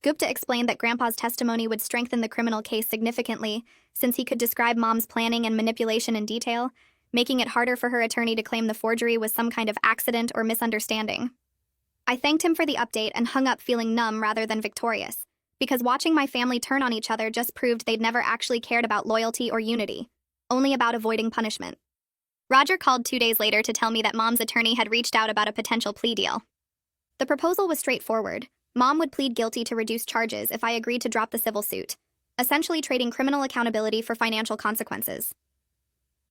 Gupta explained that Grandpa's testimony would strengthen the criminal case significantly, since he could describe Mom's planning and manipulation in detail, making it harder for her attorney to claim the forgery was some kind of accident or misunderstanding. I thanked him for the update and hung up feeling numb rather than victorious, because watching my family turn on each other just proved they'd never actually cared about loyalty or unity, only about avoiding punishment. Roger called 2 days later to tell me that Mom's attorney had reached out about a potential plea deal. The proposal was straightforward. Mom would plead guilty to reduce charges if I agreed to drop the civil suit, essentially trading criminal accountability for financial consequences.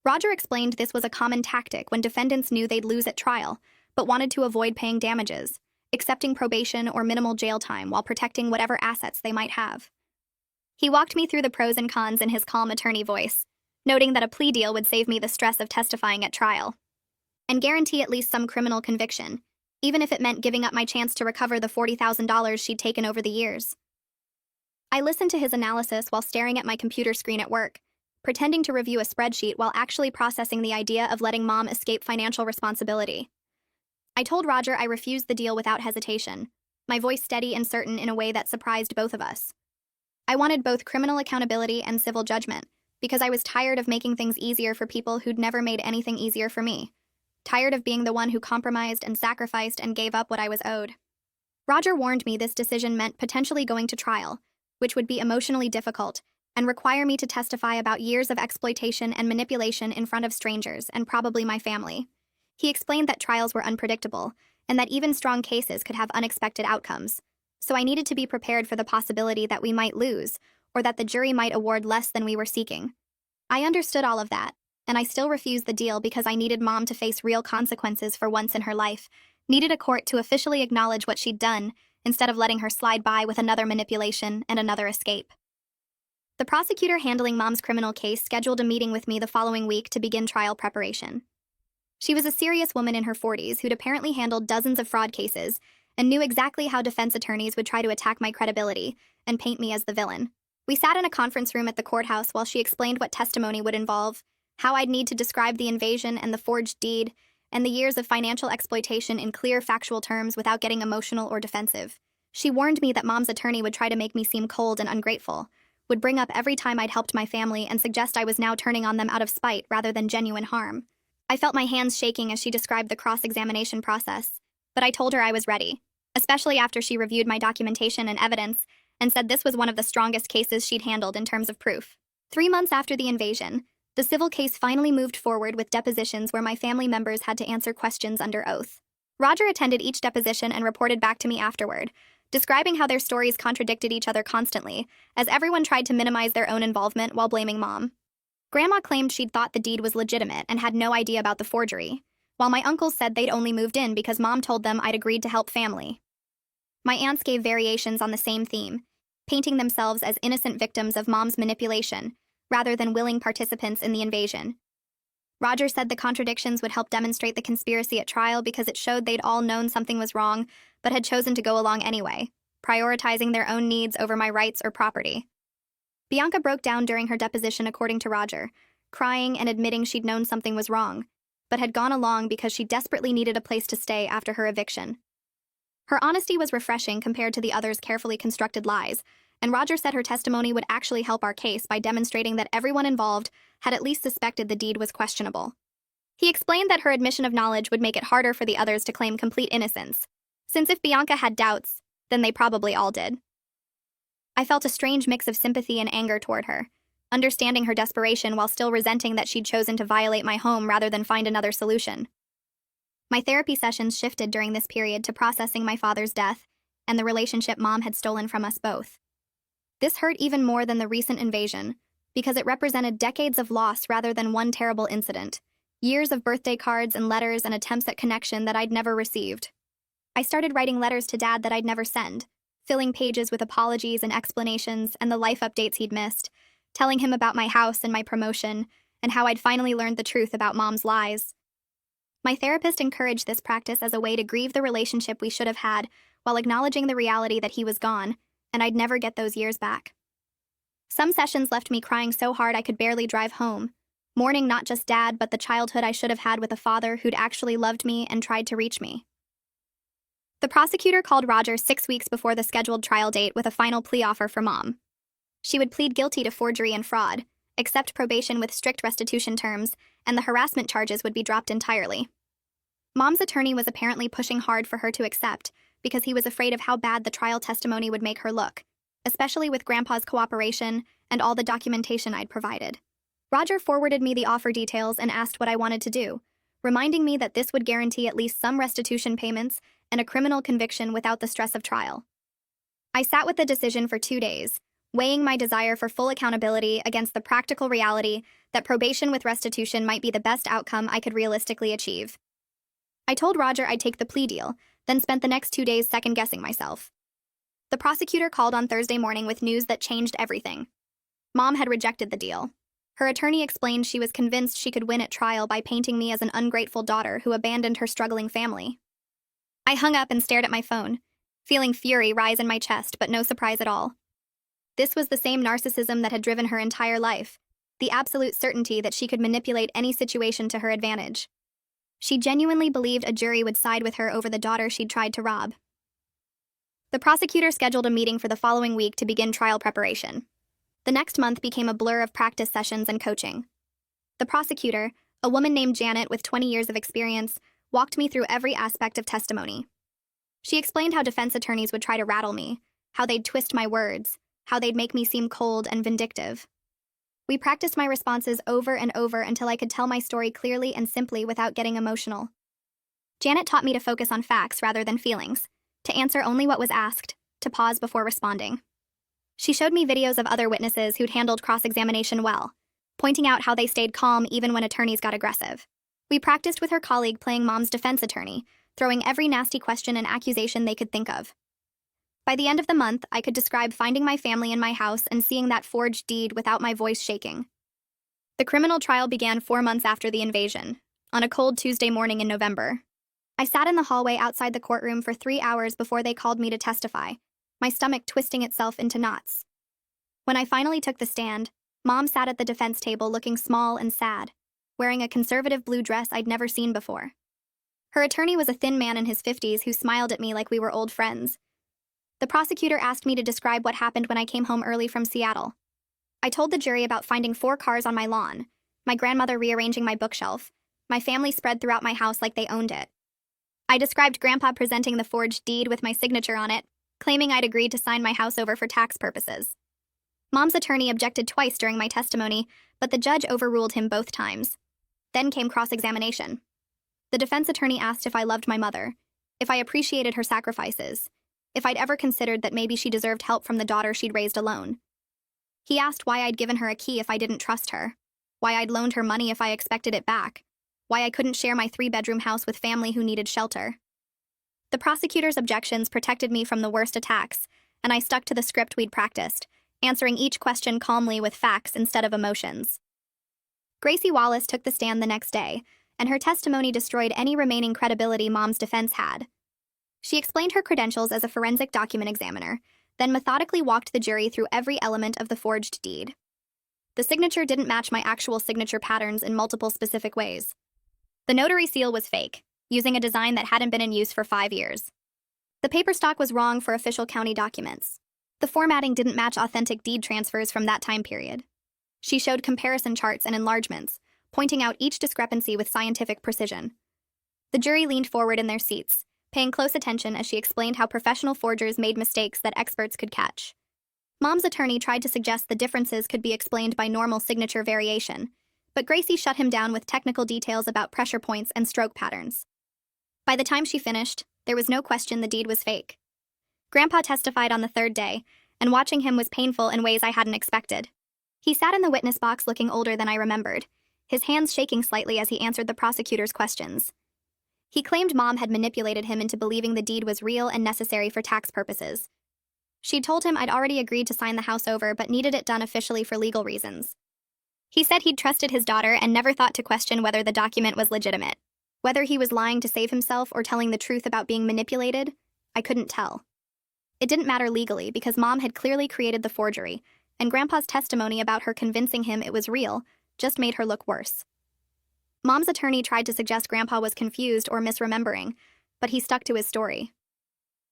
Roger explained this was a common tactic when defendants knew they'd lose at trial, but wanted to avoid paying damages, accepting probation or minimal jail time while protecting whatever assets they might have. He walked me through the pros and cons in his calm attorney voice, noting that a plea deal would save me the stress of testifying at trial, and guarantee at least some criminal conviction, even if it meant giving up my chance to recover the $40,000 she'd taken over the years. I listened to his analysis while staring at my computer screen at work, pretending to review a spreadsheet while actually processing the idea of letting Mom escape financial responsibility. I told Roger I refused the deal without hesitation, my voice steady and certain in a way that surprised both of us. I wanted both criminal accountability and civil judgment, because I was tired of making things easier for people who'd never made anything easier for me. Tired of being the one who compromised and sacrificed and gave up what I was owed. Roger warned me this decision meant potentially going to trial, which would be emotionally difficult and require me to testify about years of exploitation and manipulation in front of strangers and probably my family. He explained that trials were unpredictable and that even strong cases could have unexpected outcomes, so I needed to be prepared for the possibility that we might lose or that the jury might award less than we were seeking. I understood all of that, and I still refused the deal because I needed Mom to face real consequences for once in her life, needed a court to officially acknowledge what she'd done instead of letting her slide by with another manipulation and another escape. The prosecutor handling Mom's criminal case scheduled a meeting with me the following week to begin trial preparation. She was a serious woman in her 40s who'd apparently handled dozens of fraud cases and knew exactly how defense attorneys would try to attack my credibility and paint me as the villain. We sat in a conference room at the courthouse while she explained what testimony would involve, how I'd need to describe the invasion and the forged deed, and the years of financial exploitation in clear, factual terms without getting emotional or defensive. She warned me that Mom's attorney would try to make me seem cold and ungrateful, would bring up every time I'd helped my family and suggest I was now turning on them out of spite rather than genuine harm. I felt my hands shaking as she described the cross-examination process, but I told her I was ready, especially after she reviewed my documentation and evidence and said this was one of the strongest cases she'd handled in terms of proof. 3 months after the invasion, the civil case finally moved forward with depositions where my family members had to answer questions under oath. Roger attended each deposition and reported back to me afterward, describing how their stories contradicted each other constantly, as everyone tried to minimize their own involvement while blaming Mom. Grandma claimed she'd thought the deed was legitimate and had no idea about the forgery, while my uncles said they'd only moved in because Mom told them I'd agreed to help family. My aunts gave variations on the same theme, painting themselves as innocent victims of Mom's manipulation, rather than willing participants in the invasion. Roger said the contradictions would help demonstrate the conspiracy at trial because it showed they'd all known something was wrong, but had chosen to go along anyway, prioritizing their own needs over my rights or property. Bianca broke down during her deposition according to Roger, crying and admitting she'd known something was wrong, but had gone along because she desperately needed a place to stay after her eviction. Her honesty was refreshing compared to the others' carefully constructed lies, and Roger said her testimony would actually help our case by demonstrating that everyone involved had at least suspected the deed was questionable. He explained that her admission of knowledge would make it harder for the others to claim complete innocence, since if Bianca had doubts, then they probably all did. I felt a strange mix of sympathy and anger toward her, understanding her desperation while still resenting that she'd chosen to violate my home rather than find another solution. My therapy sessions shifted during this period to processing my father's death and the relationship Mom had stolen from us both. This hurt even more than the recent invasion, because it represented decades of loss rather than one terrible incident, years of birthday cards and letters and attempts at connection that I'd never received. I started writing letters to Dad that I'd never send, filling pages with apologies and explanations and the life updates he'd missed, telling him about my house and my promotion, and how I'd finally learned the truth about Mom's lies. My therapist encouraged this practice as a way to grieve the relationship we should have had while acknowledging the reality that he was gone, and I'd never get those years back. Some sessions left me crying so hard I could barely drive home, mourning not just Dad but the childhood I should have had with a father who'd actually loved me and tried to reach me. The prosecutor called Roger 6 weeks before the scheduled trial date with a final plea offer for Mom. She would plead guilty to forgery and fraud, accept probation with strict restitution terms, and the harassment charges would be dropped entirely. Mom's attorney was apparently pushing hard for her to accept because he was afraid of how bad the trial testimony would make her look, especially with Grandpa's cooperation and all the documentation I'd provided. Roger forwarded me the offer details and asked what I wanted to do, reminding me that this would guarantee at least some restitution payments and a criminal conviction without the stress of trial. I sat with the decision for 2 days, weighing my desire for full accountability against the practical reality that probation with restitution might be the best outcome I could realistically achieve. I told Roger I'd take the plea deal, then spent the next 2 days second-guessing myself. The prosecutor called on Thursday morning with news that changed everything. Mom had rejected the deal. Her attorney explained she was convinced she could win at trial by painting me as an ungrateful daughter who abandoned her struggling family. I hung up and stared at my phone, feeling fury rise in my chest, but no surprise at all. This was the same narcissism that had driven her entire life, the absolute certainty that she could manipulate any situation to her advantage. She genuinely believed a jury would side with her over the daughter she'd tried to rob. The prosecutor scheduled a meeting for the following week to begin trial preparation. The next month became a blur of practice sessions and coaching. The prosecutor, a woman named Janet with 20 years of experience, walked me through every aspect of testimony. She explained how defense attorneys would try to rattle me, how they'd twist my words, how they'd make me seem cold and vindictive. We practiced my responses over and over until I could tell my story clearly and simply without getting emotional. Janet taught me to focus on facts rather than feelings, to answer only what was asked, to pause before responding. She showed me videos of other witnesses who'd handled cross-examination well, pointing out how they stayed calm even when attorneys got aggressive. We practiced with her colleague playing Mom's defense attorney, throwing every nasty question and accusation they could think of. By the end of the month, I could describe finding my family in my house and seeing that forged deed without my voice shaking. The criminal trial began 4 months after the invasion, on a cold Tuesday morning in November. I sat in the hallway outside the courtroom for 3 hours before they called me to testify, my stomach twisting itself into knots. When I finally took the stand, Mom sat at the defense table looking small and sad, wearing a conservative blue dress I'd never seen before. Her attorney was a thin man in his 50s who smiled at me like we were old friends. The prosecutor asked me to describe what happened when I came home early from Seattle. I told the jury about finding 4 cars on my lawn, my grandmother rearranging my bookshelf, my family spread throughout my house like they owned it. I described Grandpa presenting the forged deed with my signature on it, claiming I'd agreed to sign my house over for tax purposes. Mom's attorney objected twice during my testimony, but the judge overruled him both times. Then came cross-examination. The defense attorney asked if I loved my mother, if I appreciated her sacrifices, if I'd ever considered that maybe she deserved help from the daughter she'd raised alone. He asked why I'd given her a key if I didn't trust her, why I'd loaned her money if I expected it back, why I couldn't share my 3-bedroom house with family who needed shelter. The prosecutor's objections protected me from the worst attacks, and I stuck to the script we'd practiced, answering each question calmly with facts instead of emotions. Gracie Wallace took the stand the next day, and her testimony destroyed any remaining credibility Mom's defense had. She explained her credentials as a forensic document examiner, then methodically walked the jury through every element of the forged deed. The signature didn't match my actual signature patterns in multiple specific ways. The notary seal was fake, using a design that hadn't been in use for 5 years. The paper stock was wrong for official county documents. The formatting didn't match authentic deed transfers from that time period. She showed comparison charts and enlargements, pointing out each discrepancy with scientific precision. The jury leaned forward in their seats, paying close attention as she explained how professional forgers made mistakes that experts could catch. Mom's attorney tried to suggest the differences could be explained by normal signature variation, but Gracie shut him down with technical details about pressure points and stroke patterns. By the time she finished, there was no question the deed was fake. Grandpa testified on the 3rd day, and watching him was painful in ways I hadn't expected. He sat in the witness box looking older than I remembered, his hands shaking slightly as he answered the prosecutor's questions. He claimed Mom had manipulated him into believing the deed was real and necessary for tax purposes. She'd told him I'd already agreed to sign the house over but needed it done officially for legal reasons. He said he'd trusted his daughter and never thought to question whether the document was legitimate. Whether he was lying to save himself or telling the truth about being manipulated, I couldn't tell. It didn't matter legally because Mom had clearly created the forgery, and Grandpa's testimony about her convincing him it was real just made her look worse. Mom's attorney tried to suggest Grandpa was confused or misremembering, but he stuck to his story.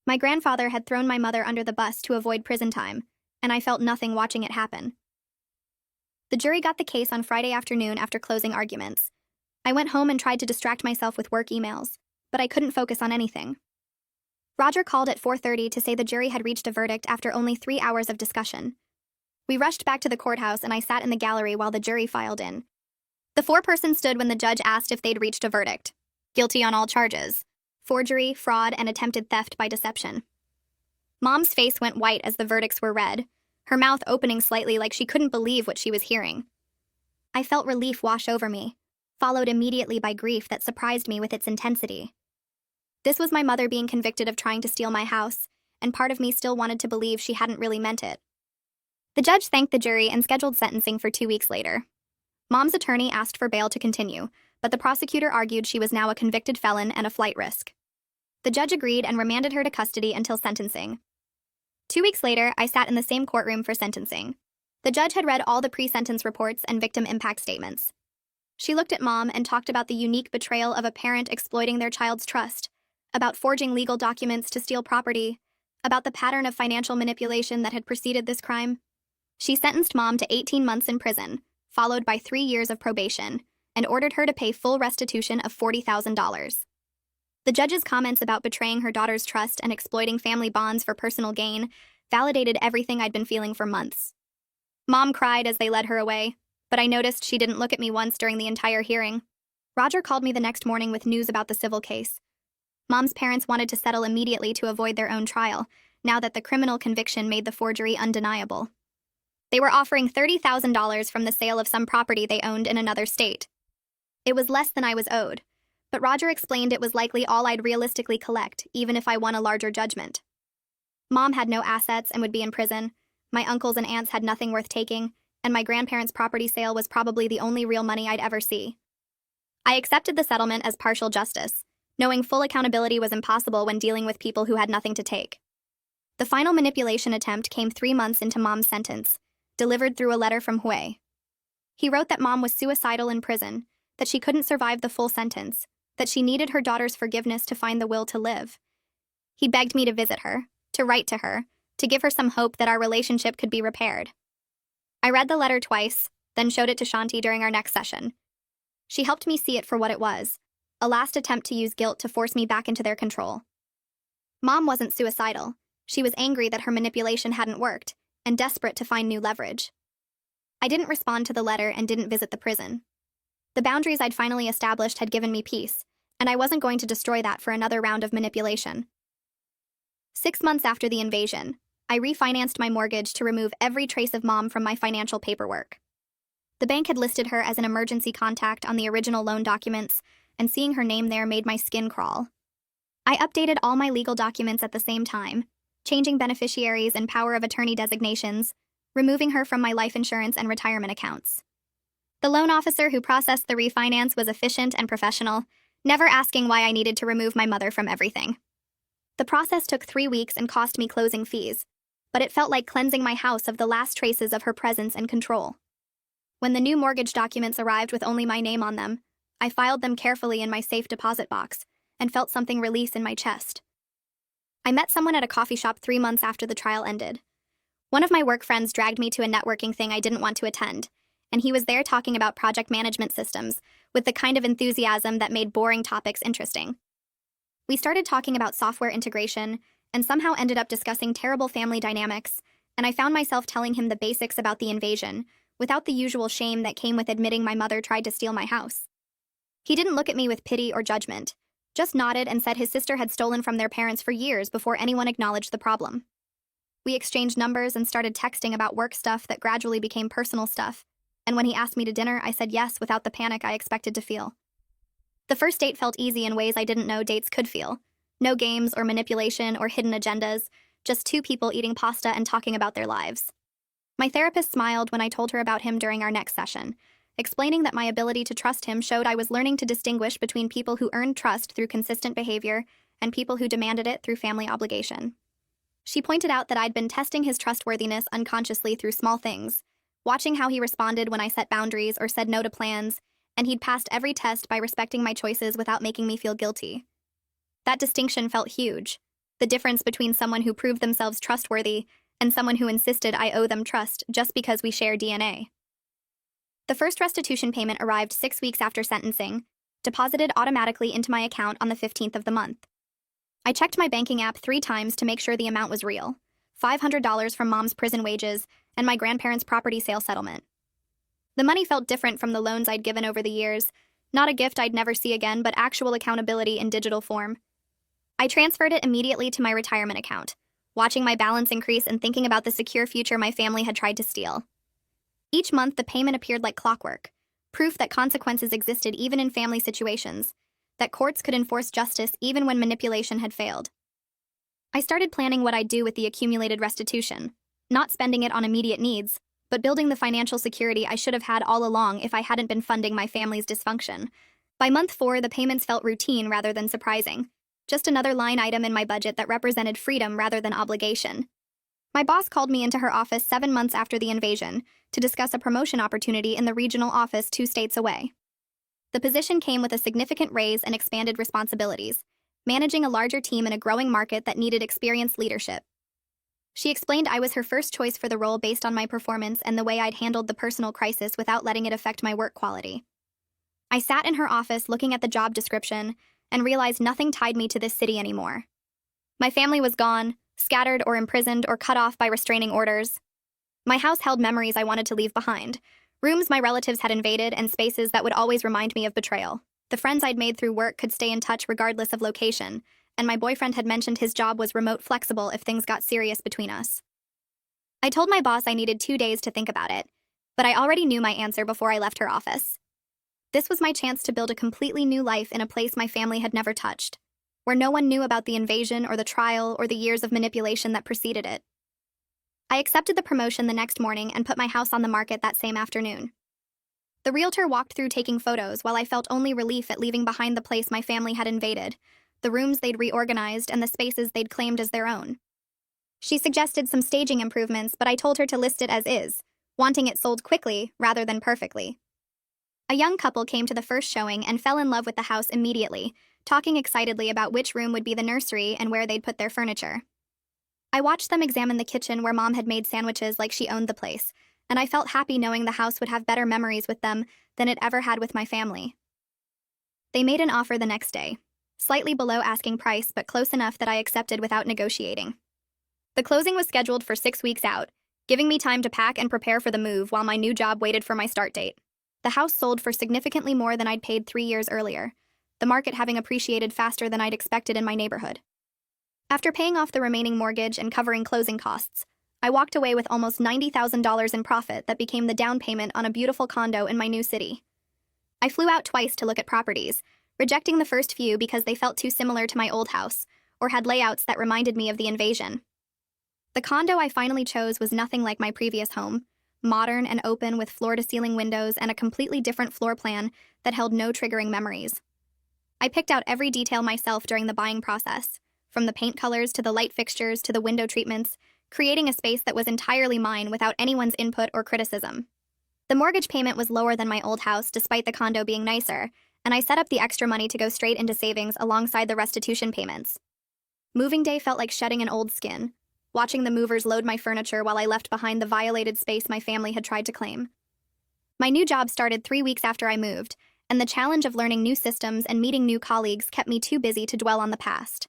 My grandfather had thrown my mother under the bus to avoid prison time, and I felt nothing watching it happen. The jury got the case on Friday afternoon after closing arguments. I went home and tried to distract myself with work emails, but I couldn't focus on anything. Roger called at 4:30 to say the jury had reached a verdict after only 3 hours of discussion. We rushed back to the courthouse and I sat in the gallery while the jury filed in. The foreperson stood when the judge asked if they'd reached a verdict. Guilty on all charges: forgery, fraud, and attempted theft by deception. Mom's face went white as the verdicts were read, her mouth opening slightly like she couldn't believe what she was hearing. I felt relief wash over me, followed immediately by grief that surprised me with its intensity. This was my mother being convicted of trying to steal my house, and part of me still wanted to believe she hadn't really meant it. The judge thanked the jury and scheduled sentencing for 2 weeks later. Mom's attorney asked for bail to continue, but the prosecutor argued she was now a convicted felon and a flight risk. The judge agreed and remanded her to custody until sentencing. 2 weeks later, I sat in the same courtroom for sentencing. The judge had read all the pre-sentence reports and victim impact statements. She looked at Mom and talked about the unique betrayal of a parent exploiting their child's trust, about forging legal documents to steal property, about the pattern of financial manipulation that had preceded this crime. She sentenced Mom to 18 months in prison, followed by 3 years of probation, and ordered her to pay full restitution of $40,000. The judge's comments about betraying her daughter's trust and exploiting family bonds for personal gain validated everything I'd been feeling for months. Mom cried as they led her away, but I noticed she didn't look at me once during the entire hearing. Roger called me the next morning with news about the civil case. Mom's parents wanted to settle immediately to avoid their own trial, now that the criminal conviction made the forgery undeniable. They were offering $30,000 from the sale of some property they owned in another state. It was less than I was owed, but Roger explained it was likely all I'd realistically collect, even if I won a larger judgment. Mom had no assets and would be in prison. My uncles and aunts had nothing worth taking, and my grandparents' property sale was probably the only real money I'd ever see. I accepted the settlement as partial justice, knowing full accountability was impossible when dealing with people who had nothing to take. The final manipulation attempt came 3 months into Mom's sentence, delivered through a letter from Hui. He wrote that Mom was suicidal in prison, that she couldn't survive the full sentence, that she needed her daughter's forgiveness to find the will to live. He begged me to visit her, to write to her, to give her some hope that our relationship could be repaired. I read the letter twice, then showed it to Shanti during our next session. She helped me see it for what it was, a last attempt to use guilt to force me back into their control. Mom wasn't suicidal. She was angry that her manipulation hadn't worked, and desperate to find new leverage. I didn't respond to the letter and didn't visit the prison. The boundaries I'd finally established had given me peace, and I wasn't going to destroy that for another round of manipulation. 6 months after the invasion, I refinanced my mortgage to remove every trace of Mom from my financial paperwork. The bank had listed her as an emergency contact on the original loan documents, and seeing her name there made my skin crawl. I updated all my legal documents at the same time, changing beneficiaries and power of attorney designations, removing her from my life insurance and retirement accounts. The loan officer who processed the refinance was efficient and professional, never asking why I needed to remove my mother from everything. The process took 3 weeks and cost me closing fees, but it felt like cleansing my house of the last traces of her presence and control. When the new mortgage documents arrived with only my name on them, I filed them carefully in my safe deposit box and felt something release in my chest. I met someone at a coffee shop 3 months after the trial ended. One of my work friends dragged me to a networking thing I didn't want to attend, and he was there talking about project management systems with the kind of enthusiasm that made boring topics interesting. We started talking about software integration and somehow ended up discussing terrible family dynamics, and I found myself telling him the basics about the invasion, without the usual shame that came with admitting my mother tried to steal my house. He didn't look at me with pity or judgment, just nodded and said his sister had stolen from their parents for years before anyone acknowledged the problem. We exchanged numbers and started texting about work stuff that gradually became personal stuff, and when he asked me to dinner, I said yes without the panic I expected to feel. The first date felt easy in ways I didn't know dates could feel. No games or manipulation or hidden agendas, just 2 people eating pasta and talking about their lives. My therapist smiled when I told her about him during our next session, explaining that my ability to trust him showed I was learning to distinguish between people who earned trust through consistent behavior and people who demanded it through family obligation. She pointed out that I'd been testing his trustworthiness unconsciously through small things, watching how he responded when I set boundaries or said no to plans, and he'd passed every test by respecting my choices without making me feel guilty. That distinction felt huge, the difference between someone who proved themselves trustworthy and someone who insisted I owe them trust just because we share DNA. The first restitution payment arrived 6 weeks after sentencing, deposited automatically into my account on the 15th of the month. I checked my banking app 3 times to make sure the amount was real: $500 from Mom's prison wages and my grandparents' property sale settlement. The money felt different from the loans I'd given over the years, not a gift I'd never see again, but actual accountability in digital form. I transferred it immediately to my retirement account, watching my balance increase and thinking about the secure future my family had tried to steal. Each month, the payment appeared like clockwork, proof that consequences existed even in family situations, that courts could enforce justice even when manipulation had failed. I started planning what I'd do with the accumulated restitution, not spending it on immediate needs, but building the financial security I should have had all along if I hadn't been funding my family's dysfunction. By month 4, the payments felt routine rather than surprising, just another line item in my budget that represented freedom rather than obligation. My boss called me into her office 7 months after the invasion to discuss a promotion opportunity in the regional office 2 states away. The position came with a significant raise and expanded responsibilities, managing a larger team in a growing market that needed experienced leadership. She explained I was her first choice for the role based on my performance and the way I'd handled the personal crisis without letting it affect my work quality. I sat in her office looking at the job description and realized nothing tied me to this city anymore. My family was gone, scattered or imprisoned or cut off by restraining orders. My house held memories I wanted to leave behind, rooms my relatives had invaded and spaces that would always remind me of betrayal. The friends I'd made through work could stay in touch regardless of location, and my boyfriend had mentioned his job was remote flexible if things got serious between us. I told my boss I needed 2 days to think about it, but I already knew my answer before I left her office. This was my chance to build a completely new life in a place my family had never touched, where no one knew about the invasion or the trial or the years of manipulation that preceded it. I accepted the promotion the next morning and put my house on the market that same afternoon. The realtor walked through taking photos while I felt only relief at leaving behind the place my family had invaded, the rooms they'd reorganized, and the spaces they'd claimed as their own. She suggested some staging improvements, but I told her to list it as is, wanting it sold quickly rather than perfectly. A young couple came to the first showing and fell in love with the house immediately, talking excitedly about which room would be the nursery and where they'd put their furniture. I watched them examine the kitchen where Mom had made sandwiches like she owned the place, and I felt happy knowing the house would have better memories with them than it ever had with my family. They made an offer the next day, slightly below asking price but close enough that I accepted without negotiating. The closing was scheduled for 6 weeks out, giving me time to pack and prepare for the move while my new job waited for my start date. The house sold for significantly more than I'd paid 3 years earlier, the market having appreciated faster than I'd expected in my neighborhood. After paying off the remaining mortgage and covering closing costs, I walked away with almost $90,000 in profit that became the down payment on a beautiful condo in my new city. I flew out twice to look at properties, rejecting the first few because they felt too similar to my old house, or had layouts that reminded me of the invasion. The condo I finally chose was nothing like my previous home, modern and open with floor-to-ceiling windows and a completely different floor plan that held no triggering memories. I picked out every detail myself during the buying process, from the paint colors to the light fixtures to the window treatments, creating a space that was entirely mine without anyone's input or criticism. The mortgage payment was lower than my old house despite the condo being nicer, and I set up the extra money to go straight into savings alongside the restitution payments. Moving day felt like shedding an old skin, watching the movers load my furniture while I left behind the violated space my family had tried to claim. My new job started 3 weeks after I moved, and the challenge of learning new systems and meeting new colleagues kept me too busy to dwell on the past.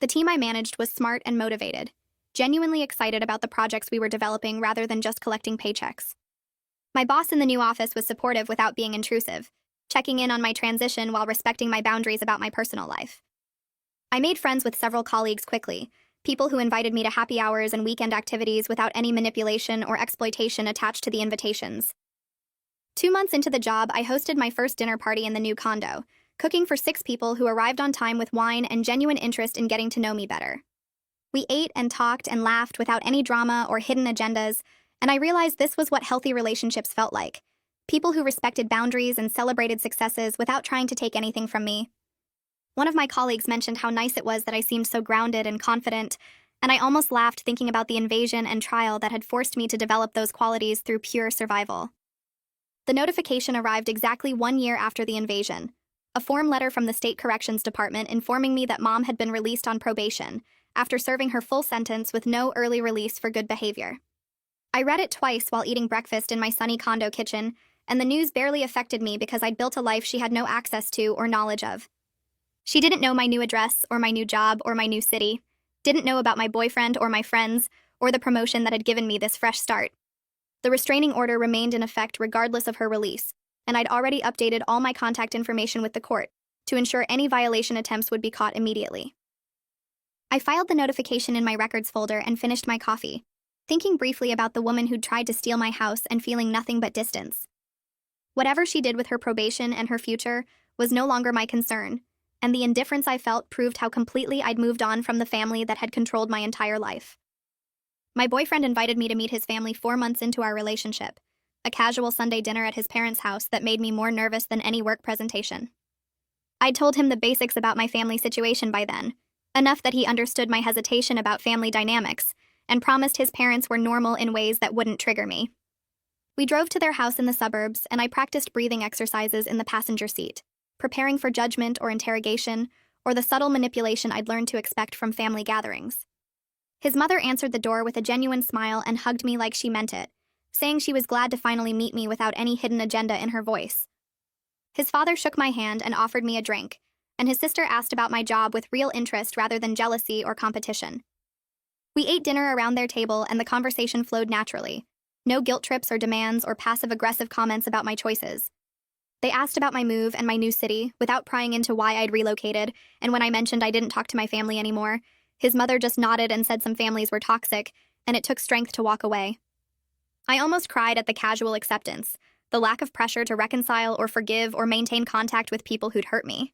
The team I managed was smart and motivated, genuinely excited about the projects we were developing rather than just collecting paychecks. My boss in the new office was supportive without being intrusive, checking in on my transition while respecting my boundaries about my personal life. I made friends with several colleagues quickly, people who invited me to happy hours and weekend activities without any manipulation or exploitation attached to the invitations. 2 months into the job, I hosted my first dinner party in the new condo, cooking for 6 people who arrived on time with wine and genuine interest in getting to know me better. We ate and talked and laughed without any drama or hidden agendas, and I realized this was what healthy relationships felt like. People who respected boundaries and celebrated successes without trying to take anything from me. One of my colleagues mentioned how nice it was that I seemed so grounded and confident, and I almost laughed thinking about the invasion and trial that had forced me to develop those qualities through pure survival. The notification arrived exactly 1 year after the invasion, a form letter from the State Corrections Department informing me that Mom had been released on probation, after serving her full sentence with no early release for good behavior. I read it twice while eating breakfast in my sunny condo kitchen, and the news barely affected me because I'd built a life she had no access to or knowledge of. She didn't know my new address, or my new job, or my new city, didn't know about my boyfriend or my friends, or the promotion that had given me this fresh start. The restraining order remained in effect regardless of her release, and I'd already updated all my contact information with the court to ensure any violation attempts would be caught immediately. I filed the notification in my records folder and finished my coffee, thinking briefly about the woman who'd tried to steal my house and feeling nothing but distance. Whatever she did with her probation and her future was no longer my concern, and the indifference I felt proved how completely I'd moved on from the family that had controlled my entire life. My boyfriend invited me to meet his family 4 months into our relationship, a casual Sunday dinner at his parents' house that made me more nervous than any work presentation. I'd told him the basics about my family situation by then, enough that he understood my hesitation about family dynamics, and promised his parents were normal in ways that wouldn't trigger me. We drove to their house in the suburbs, and I practiced breathing exercises in the passenger seat, preparing for judgment or interrogation, or the subtle manipulation I'd learned to expect from family gatherings. His mother answered the door with a genuine smile and hugged me like she meant it, saying she was glad to finally meet me without any hidden agenda in her voice. His father shook my hand and offered me a drink, and his sister asked about my job with real interest rather than jealousy or competition. We ate dinner around their table and the conversation flowed naturally. No guilt trips or demands or passive-aggressive comments about my choices. They asked about my move and my new city without prying into why I'd relocated, and when I mentioned I didn't talk to my family anymore, his mother just nodded and said some families were toxic, and it took strength to walk away. I almost cried at the casual acceptance, the lack of pressure to reconcile or forgive or maintain contact with people who'd hurt me.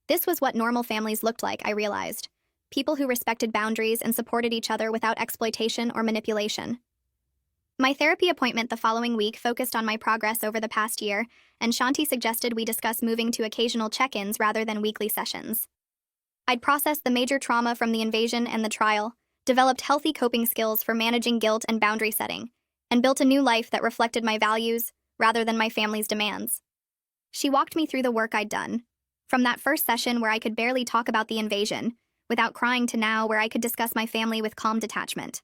This was what normal families looked like, I realized. People who respected boundaries and supported each other without exploitation or manipulation. My therapy appointment the following week focused on my progress over the past year, and Shanti suggested we discuss moving to occasional check-ins rather than weekly sessions. I'd processed the major trauma from the invasion and the trial, developed healthy coping skills for managing guilt and boundary setting, and built a new life that reflected my values rather than my family's demands. She walked me through the work I'd done, from that first session where I could barely talk about the invasion, without crying, to now where I could discuss my family with calm detachment.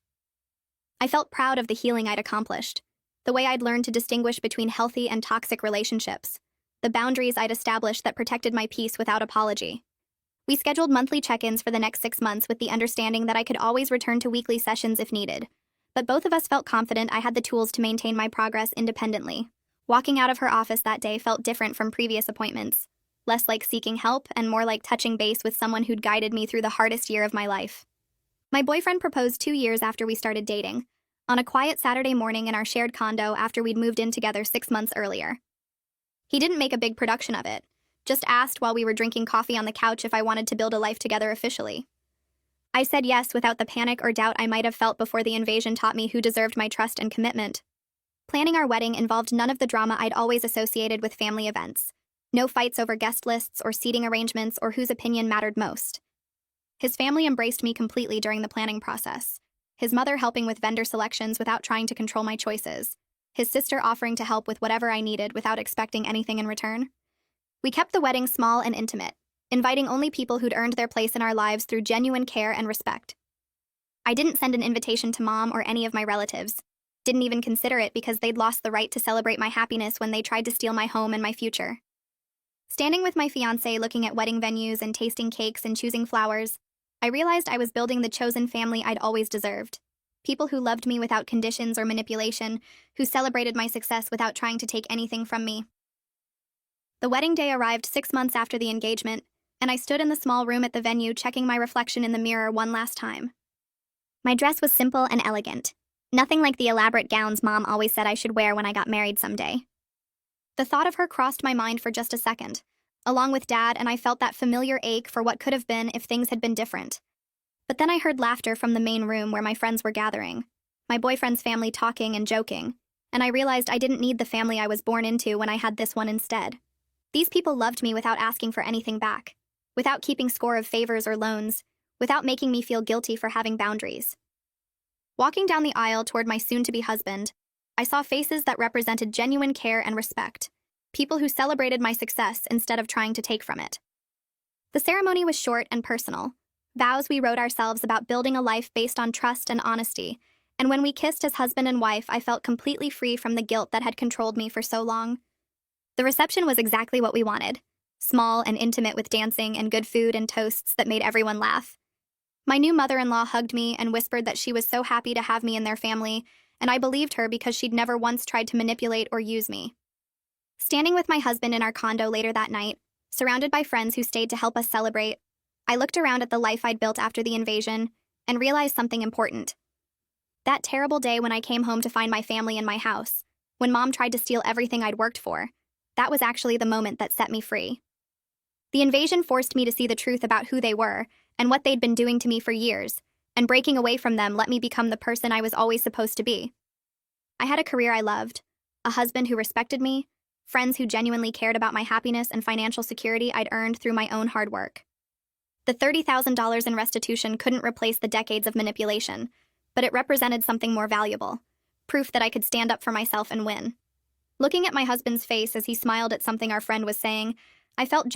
I felt proud of the healing I'd accomplished, the way I'd learned to distinguish between healthy and toxic relationships, the boundaries I'd established that protected my peace without apology. We scheduled monthly check-ins for the next 6 months with the understanding that I could always return to weekly sessions if needed, but both of us felt confident I had the tools to maintain my progress independently. Walking out of her office that day felt different from previous appointments, less like seeking help and more like touching base with someone who'd guided me through the hardest year of my life. My boyfriend proposed 2 years after we started dating, on a quiet Saturday morning in our shared condo after we'd moved in together 6 months earlier. He didn't make a big production of it, just asked while we were drinking coffee on the couch if I wanted to build a life together officially. I said yes without the panic or doubt I might have felt before the invasion taught me who deserved my trust and commitment. Planning our wedding involved none of the drama I'd always associated with family events. No fights over guest lists or seating arrangements or whose opinion mattered most. His family embraced me completely during the planning process, his mother helping with vendor selections without trying to control my choices, his sister offering to help with whatever I needed without expecting anything in return. We kept the wedding small and intimate, inviting only people who'd earned their place in our lives through genuine care and respect. I didn't send an invitation to Mom or any of my relatives, didn't even consider it because they'd lost the right to celebrate my happiness when they tried to steal my home and my future. Standing with my fiancé looking at wedding venues and tasting cakes and choosing flowers, I realized I was building the chosen family I'd always deserved. People who loved me without conditions or manipulation, who celebrated my success without trying to take anything from me. The wedding day arrived 6 months after the engagement, and I stood in the small room at the venue checking my reflection in the mirror one last time. My dress was simple and elegant, nothing like the elaborate gowns Mom always said I should wear when I got married someday. The thought of her crossed my mind for just a second, along with Dad, and I felt that familiar ache for what could have been if things had been different. But then I heard laughter from the main room where my friends were gathering, my boyfriend's family talking and joking, and I realized I didn't need the family I was born into when I had this one instead. These people loved me without asking for anything back, without keeping score of favors or loans, without making me feel guilty for having boundaries. Walking down the aisle toward my soon-to-be husband, I saw faces that represented genuine care and respect, people who celebrated my success instead of trying to take from it. The ceremony was short and personal, vows we wrote ourselves about building a life based on trust and honesty, And when we kissed as husband and wife, I felt completely free from the guilt that had controlled me for so long. The reception was exactly what we wanted, small and intimate with dancing and good food and toasts that made everyone laugh. My new mother-in-law hugged me and whispered that she was so happy to have me in their family, and I believed her because she'd never once tried to manipulate or use me. Standing with my husband in our condo later that night, surrounded by friends who stayed to help us celebrate, I looked around at the life I'd built after the invasion and realized something important. That terrible day when I came home to find my family in my house, when Mom tried to steal everything I'd worked for, that was actually the moment that set me free. The invasion forced me to see the truth about who they were and what they'd been doing to me for years, and breaking away from them let me become the person I was always supposed to be. I had a career I loved, a husband who respected me, friends who genuinely cared about my happiness and financial security I'd earned through my own hard work. The $30,000 in restitution couldn't replace the decades of manipulation, but it represented something more valuable, proof that I could stand up for myself and win. Looking at my husband's face as he smiled at something our friend was saying, I felt